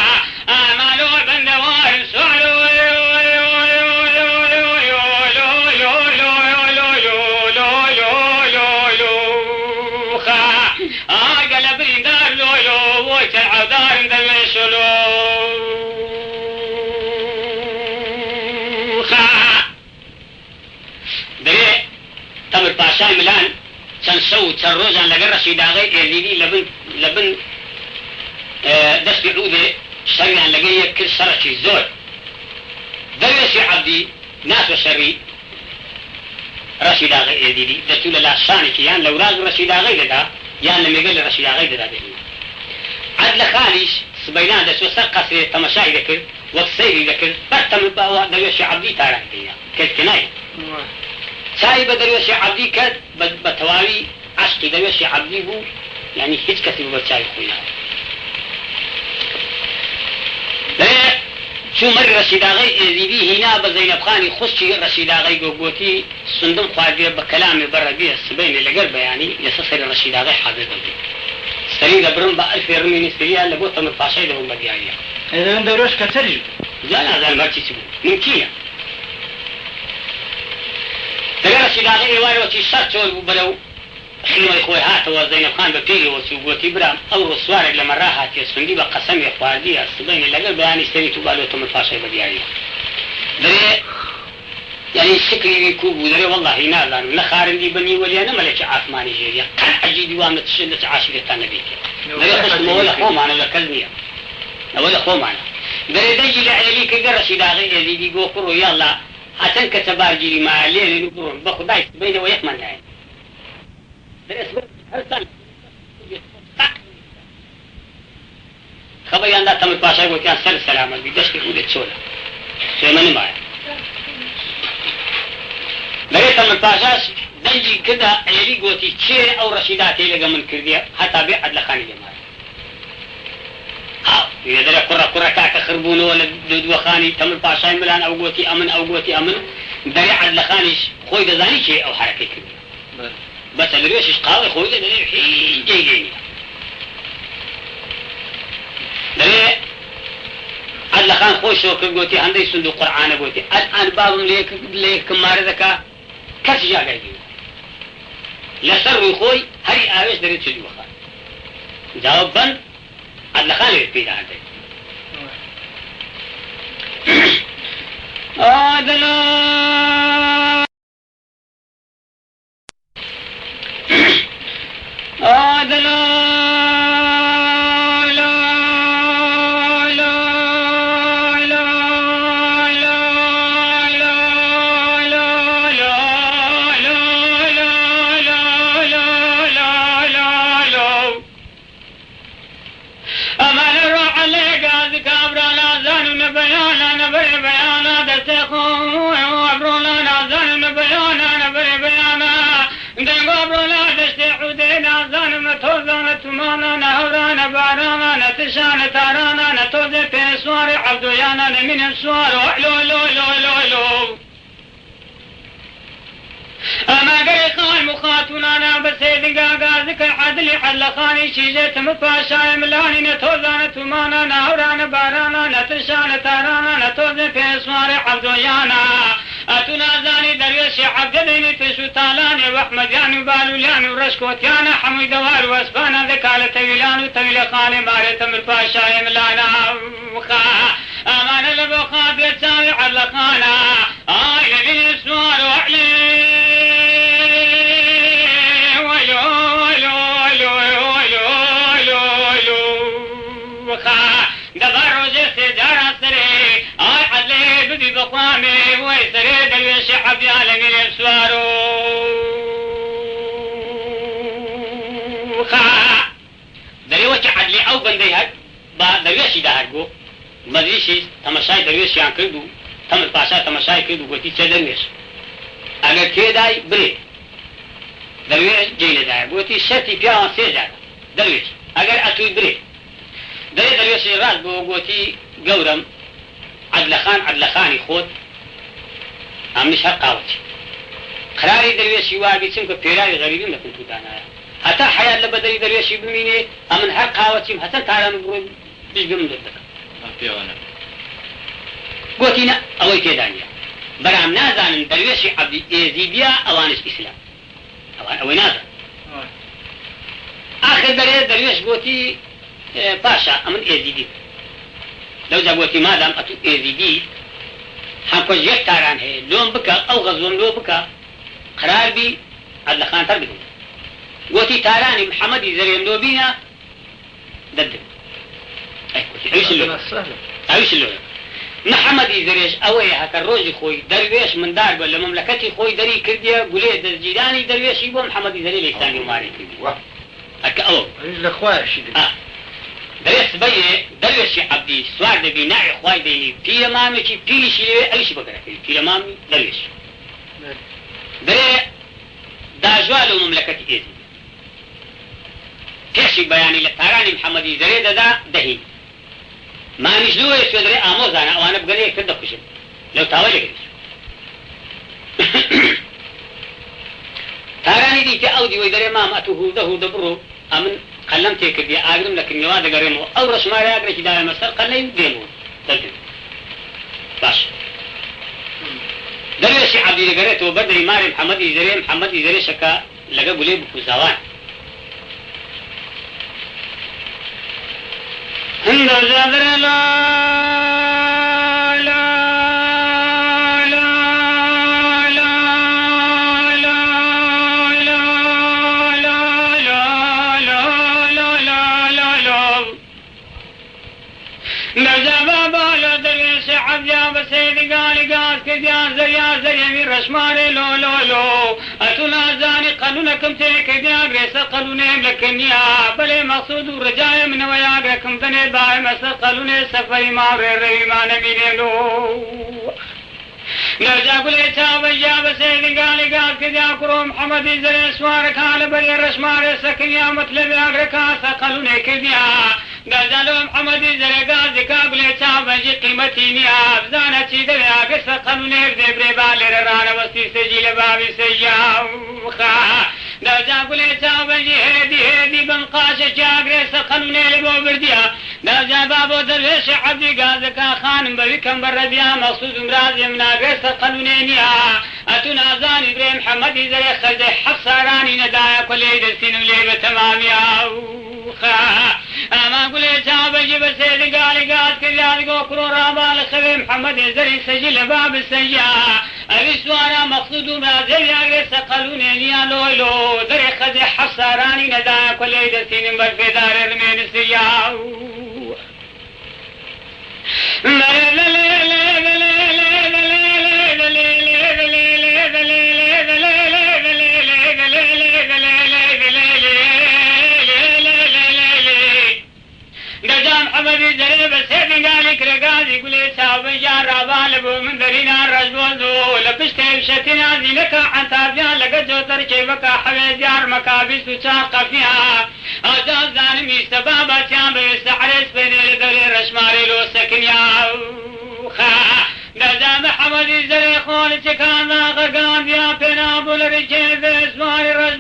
اما لو بندوار سوالو عذار دمشلو خا دري تمر باشا ملان سنسو تروزان لقر رشيداغي يزيدي لبن دست عودة شريان لقيا كل سرشي زور دريسي عبدي ناس وشري رشيداغي يزيدي دستو للاشاني كيان لو راز رشيداغي لدا يان لميقل رشيداغي لدا بهنا عدل خاليش سبيلان دس وسر قصري تمشاي ذكر والسيري ذكر برتم درويش عبدي تارك ديا كالكناية ساي بدرويش عبدي كد بتوالي عشقي درويش عبدي بو يعني هيج كثير بتشاي خويا لا شو مر رشيداغي يزيدي هنا بزينب خاني خشي رشيداغي قوتي صندوق خواجه بكلامي برا بيه السبين اللي قربه يعني يسصر رشيداغي حاضر بيه سريد برم بألف يرميني سريا لبوطة من فاشايدة ومديارية إذا ندوروش كترجم زانا زال ما تسيبه من كينا تقرأ سيداغي إيواري وتي شرطو بلو حلو إخوي هات وزينب خان ببيغي وسوقوتي برام أو رسوارك لما راحت يسفندي بقسم إخواردية السبين اللي قلب يعني سريد تبالوطة من فاشايدة مديارية دري يعني الشكل يكوب دري والله نالان نخارن دي بني ولي أنا ملك عثماني جيريا كان عجيدي وامن تشدت عاشرة النبي دري خصم ولا خوم أنا لكلمية ولا خوم أنا دري دجي لعليك قرش داغي يزيدي قوقرو يلا حسن كتبار جيري مع الليل نقرون بخداي بينه ويحمل ناين دري اسبر هرسان خبيان لا تمر باشا يقول كان سر سلامة بيدشك قولة شولا سيماني معي بريت من باشاش دنجي كده عيلي قوتي تشيري او رشيداتي لقى من كردية حتى بيع عدل خاني جماعي إذا كرة كاكا خربونه ولا دودو خاني تمر باشاي ملان او قوتي امن بريع عدل خانيش خوي دزاني شيء او حركة كردية بس الريوش اشقاوي خوي دزاني حي جيجيني بريع عدل خان خوش وكر قوتي عندي صندوق قرآن قوتي الآن بابم ليك ماردكا كاس جاء قايدين لسر خوي هري آوش دريد شدو خان جواب بند عدل خان يريد عندي تشان تارانا نتوزي في سوار عبدو يانا من السوار لو لو لو لو لو أما قري خان خاتونانا بسيدقا قازك عدل حلقاني شيجت مفاشاي ملاني نتوزان تمانا ناورانا بارانا نتشان تارانا نتوزن في اسوار عبدويانا أتنازاني درويش عبداليني تشو تالاني واحمدياني وبالولياني ورشكوتيانا حمي دوار واسبانا ذكالة طويلان طويل خاني ماري تمر فاشاي ملانا وخا أمانا لبوخا بيتساوي علقانا آي لبين اسوار وعلي دبر وجهي جارا سري آي عدلي بدي بقوامي ويسري درويش عبدي عالمي الاسوارو خا درويش عدلي او بندي هاد با درويشي دا هرگو مدريشي تماشاي درويش يان كردو تم الباشا تماشاي كردو قلتي چه درويش اگر كي داي بري درويش جيل داي قلتي شرطي بيان سيجار درويش اگر اتوي بري درويش راز بو قلتي قورم عدلخاني خود امش هرقاوتي قراري درويشي واقي چنكو پيراوي غريبين لكن تو دانايا حتى حياة لبدري درويشي بميني امن هرقاوتي حسن تاران بروي بيش بمن دردك قوتينا اوي تيدانيا برام نازان درويشي عبدي ايزيبيا اوانش اسلام اوي نازان اخر درويش قوتي باشا امن ايزيدي لو جا قوتي مادام اتو ايزيدي هم كوش يك تاران هي لون بكا او غزون لو بكا قرار بي عدل خان تر بدون قوتي تاراني محمدي زريم لو بينا ددك اي قوتي عيش اللو محمدي زريش اوي هكا روجي خوي درويش من دار ولا مملكتي خوي دري كرديا قولي دزجيداني درويش يبو محمدي زري ليساني وماري كرديا هكا او لخوايا شي درويش بيه درويش عبدي سوار دبي ناعي خواي ديني في مامي كي في شي اي شي بقرا في مامي درويش دري داجوال مملكتي ايزي كشي بياني لتاراني محمدي زري دا دهي ما نجلوه يسودري آموزانا وانا بقنيه كده خشب لو تاولي كدش تاراني دي تأودي ويدري مام أتوه ده دبرو أمن قلمتي كدي آقرم لكن يواد قريمو أو رشماري آقرش داية مصر قلين ديمو تلتن باش درويشي عبدي لقريتو بدري ماري محمدي زري شكا لقا قولي بكوزاوان هند زادر لا لا لا لا لا لا نجابا بالا درويش عبيا بسيد قالي قاس كديا زريا من رشماري لو أتونا زاني قانونكم تيك ديا غريسا قانوني لكنيا بلي مقصود ورجايا من وياغركم تني باي مسا قانوني سفري ماري ريمان مينينو نرجع قولي تابيا بسيد قالي قاس كديا كرو محمد زري سوارك على بلي رشماري سكنيا مطلب أغركاسا قانوني كديا نزلوا محمد زرقا زكا قولي تابنجي قيمتي نياب زانا چي دويا قصة قانوني بدبري بالي رانا وستي سجي لبابي سياوخا نرجع قولي تابنجي هيدي بنقاشة قصة قانوني لبو برديا نرجع بابو درويش عبدي قازكا خانم بويكم برديا مقصود مرازي منا قصة قانوني نيا أتونا زاني بري محمد زرق خرجي حفصاراني ندايا كلي دستين وليبة تماميا أما قولي تابجي بسيد قالي قاد كذلك وكرو رابال خبي محمد زري سجل باب السياء أبسوانا مقصود مرازل ياغرس قلوني نيا لولو دري خزي حفصاراني ندايا كلي دستين برفي دار رمين السياء محمد زري بسيد قالك رقازي قولي سابي جان رابال بو من درينا رجوزو لبشتي بشتنا زينك عن تابيان لقد جوتر كيفك حوي جار مكابس وشاق فيها أجاز ظالمي سبابا تيان بيستحرس بيني لدري رشماري لو سكن يا خا نجا محمد زري خول چکان دا غرگان بیا پینا بول رچه بسوار رج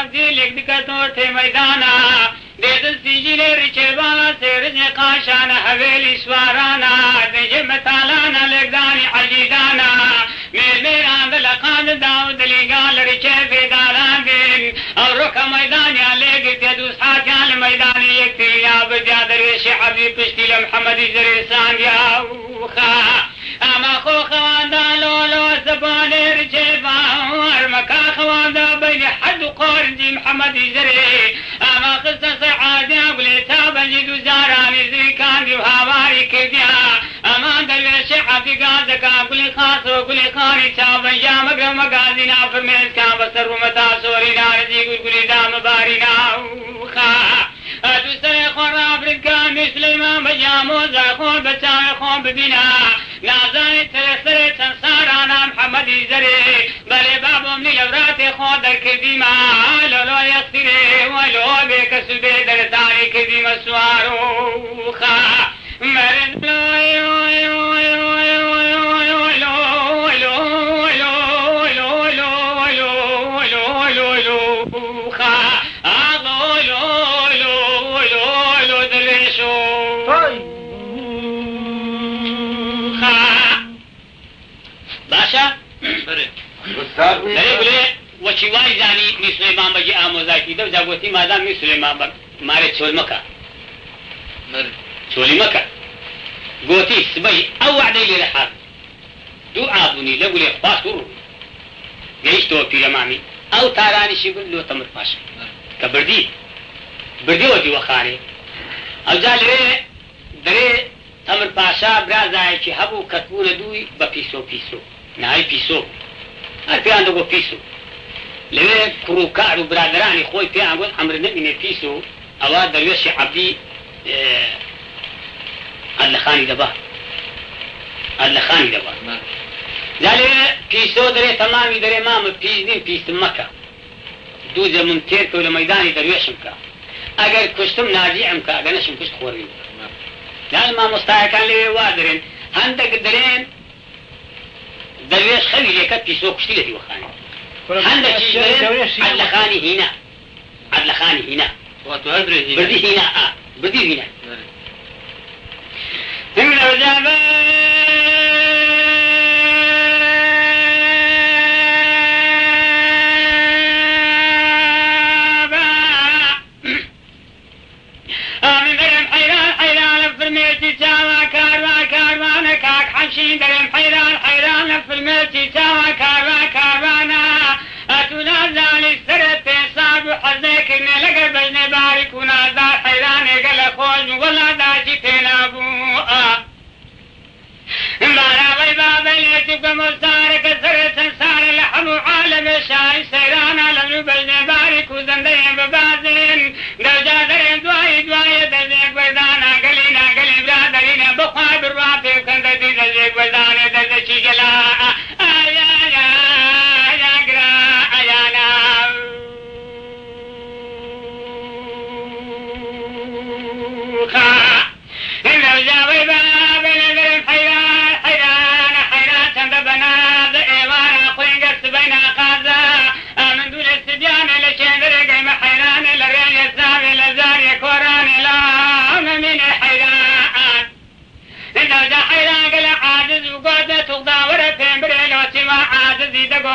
عبدی لک دکتور تے میدانا دیدن سیجیل ریچے بالا سیرج قاشانا حویلی سوارانا دیجے مطالانا لگدانی عجیدانا میران دلقان داود لگال ریچے بیداران دین اور رکا میدانی لگی تیدوس حاکیان میدانی یک تیاب جادر شعبی پشتی لمحمدی زریسان یا وخا اما خو خواندا لولو زبانه ریچے باور مکا خواندا بین حد قرنجی محمدی زری اما خصة سعادي أقولي تابا جدو زاراني زي كان دي وهاواري كديا أما دلوش عبدي قازك أقولي خاص وقولي خاني تابا يا مقرم مقازينا فرميز كان بسر ومتا سورينا رجي قولي دام بارينا وخا أدو سري خراب ركان مسلمان بجامو زاخون بچاوي خون ببينا نازاني تلسري تنصارانا محمدي زري بلي بابو مني لوراتي خون در كديما لولو يخسري ولو بك سبي در تاري كديما سوارو خا مرن وشي واي زاني مي سليمان بجي آموزاكي دو جاگوتي مادام مي سليمان ماري تشول مكا تشولي مكا قوتي سبي او وعدي لي لحاف دو عابوني لقولي خواستور جيش تو في رمامي او تاراني شبل لو تمر باشا كبردي بردي ودي وخاري او جالي دري تمر باشا برازاي كي هبو كتبون دوي ببيسو نهاي بيسو البيان دوغو بيسو لوي كروكار وبرادراني خوي بيان قول عمر نبي بيسو او درويش عبدي اللخاني دبا جالي بيسو دري تمامي دري مام بيزنين بيس مكة دوزة ممتير كولا ميداني درويشمكا اگر كشتم ناجيعمكا اگر نشم كشت خورين لان ما مستايكان لوي وادرين هندك درين درويش خوي ليكا بيسو كشتي لدي وخاني هندك درين عدلخاني هنا بردي هنا بردي هنا هم لو جابا من درم حيران فرميتي تاوى كاروانا كاك حشين درم حيران فرميتي تاوى كاروانا أتونا زالي سرت صاب وحزيك إني لقر بجني بارك ونازار حيراني قل خوش ولا داشي تنابوء مبارا ويبابا ليتك مستارك سرت سار لحمو عالم شاي سيرانا لمنو بجني بارك وزندين ببازين درجا درين دواي دزيك بردانا قلينا قلي برادرين بخوا بالرافي وكندتي دزيك بردانا دزيكي قلاء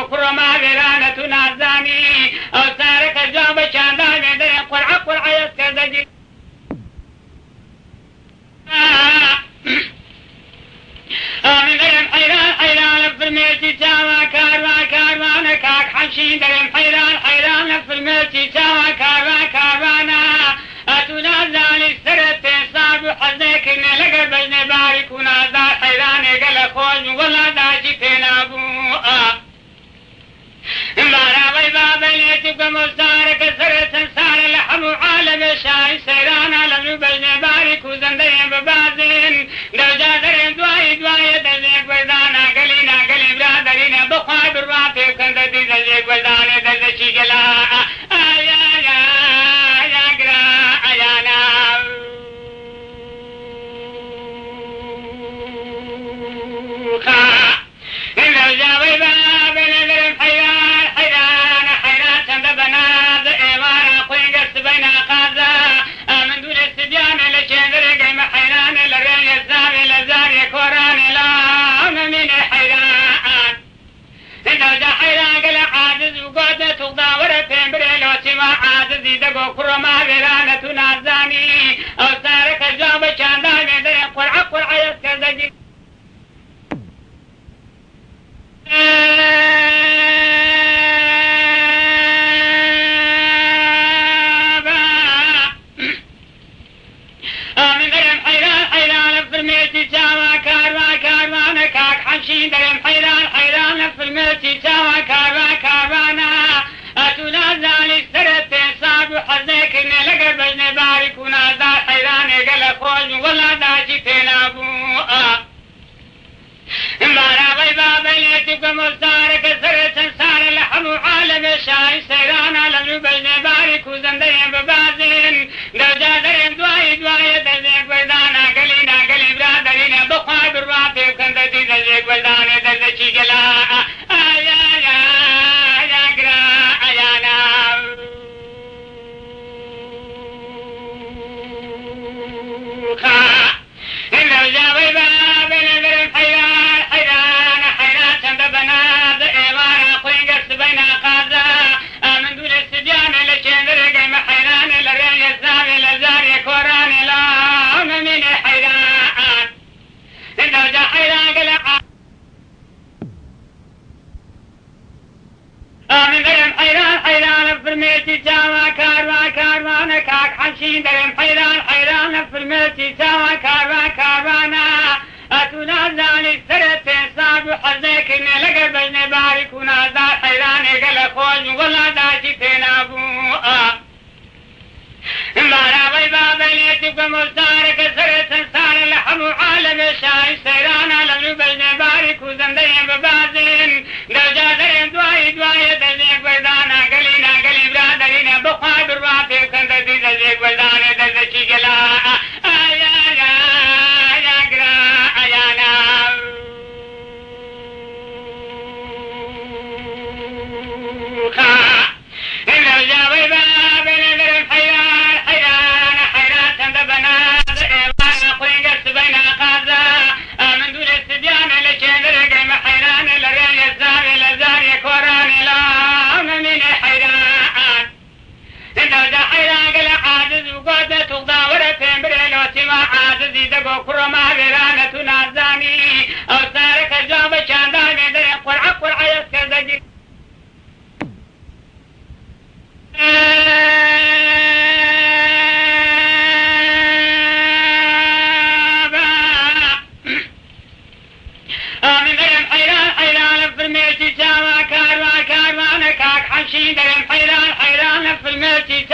كرما غيرانة نازاني أو سارك الجواب شاندان يدري قرع يسكزجي من درم حيران فرميتي تاوى كاروانا كاك حمشين درم حيران فرميتي تاوى كاروانا أتونا زالي سرت صاب وحزيك إني لقر بجني بارك ونازار حيراني قل خوش ولا داشي تنابوء مبارا ويبابا ليتك مستارك سرت سار لحمو عالم شاي سيرانا لمنو بجني بارك وزندين ببازين درجا درين دواي دزيك بردانا قلينا قلي برادرين بخوا بالرافي وكندتي دزيك بردانا دزيكي قلاء يا قراء يا ناو خا إنه جاوي بابا نذرم حيران تندبنا عاجزی دەگۆ کوڕەما وێرانە تو نازانی ئەو سارەکە جا بە چاندامێ دەرێ قورعە قورعەیەت کە دەگی حمشين درم حيران حيران في المتي سوا كاروا كاروانا أتونا زالي سرت صاب وحزنك إن لقى بجن بارك ونازار حيران قال خوج ولا داجي تلابو مارا بيبا بيلتك مستارك سرت سار لحم عالم شاي سيران على بجن بارك وزندين ببازين دوجا درم دواي دواي دزيك بردانا قلينا قلي برادرين بخوا برباطي وكندتي دزيك بردانا دزيكي جلا آيا يا يا قرا آيانا دوجا بيبا بيلتك حيران حيران حيران چند بناد ايوارا خوين قرس بين قازا من دون السجان لشندر قيم حيران لرين يزاوي لزاري كوران لا من حيران دوجا حيران قلع من درم حيران حيران في الميتي سوا كاروا كاروانا كاك حمشين درم حيران حيران في الميتي سوا كاروا كاروانا أتونا زالي سرت صاب وحزنك إن لقى بجن بارك ونازار حيران قال خوج ولا داجي تنابو مارا بيبا بيلتك مستارك سرت سار لحم عالم شاي سيران على بجن بارك وزندين ببازين دوجا درم دواي دواي دزيك بردانا قلينا قلي برادرين بخوا برباطي وكندتي دزيك بردانا دزيكي جلا آيا يا يا قرا آيانا دوجا بيبا بيلتك حيران حيران حيران چند بناد ايوان خوين قرس بين قازا من دون السجان لشندر قيم حيران لرين يزاوي لزاري كوران لا من حيران دوجا حيران قل عاجز وقوة تغضى ورتين بريلو سوا عاجزي دقو كرما ويرانة نازاني او سارك جواب شاندامي دري قرعة قرعة يسكر حمشين درم حيران حيران في الميتي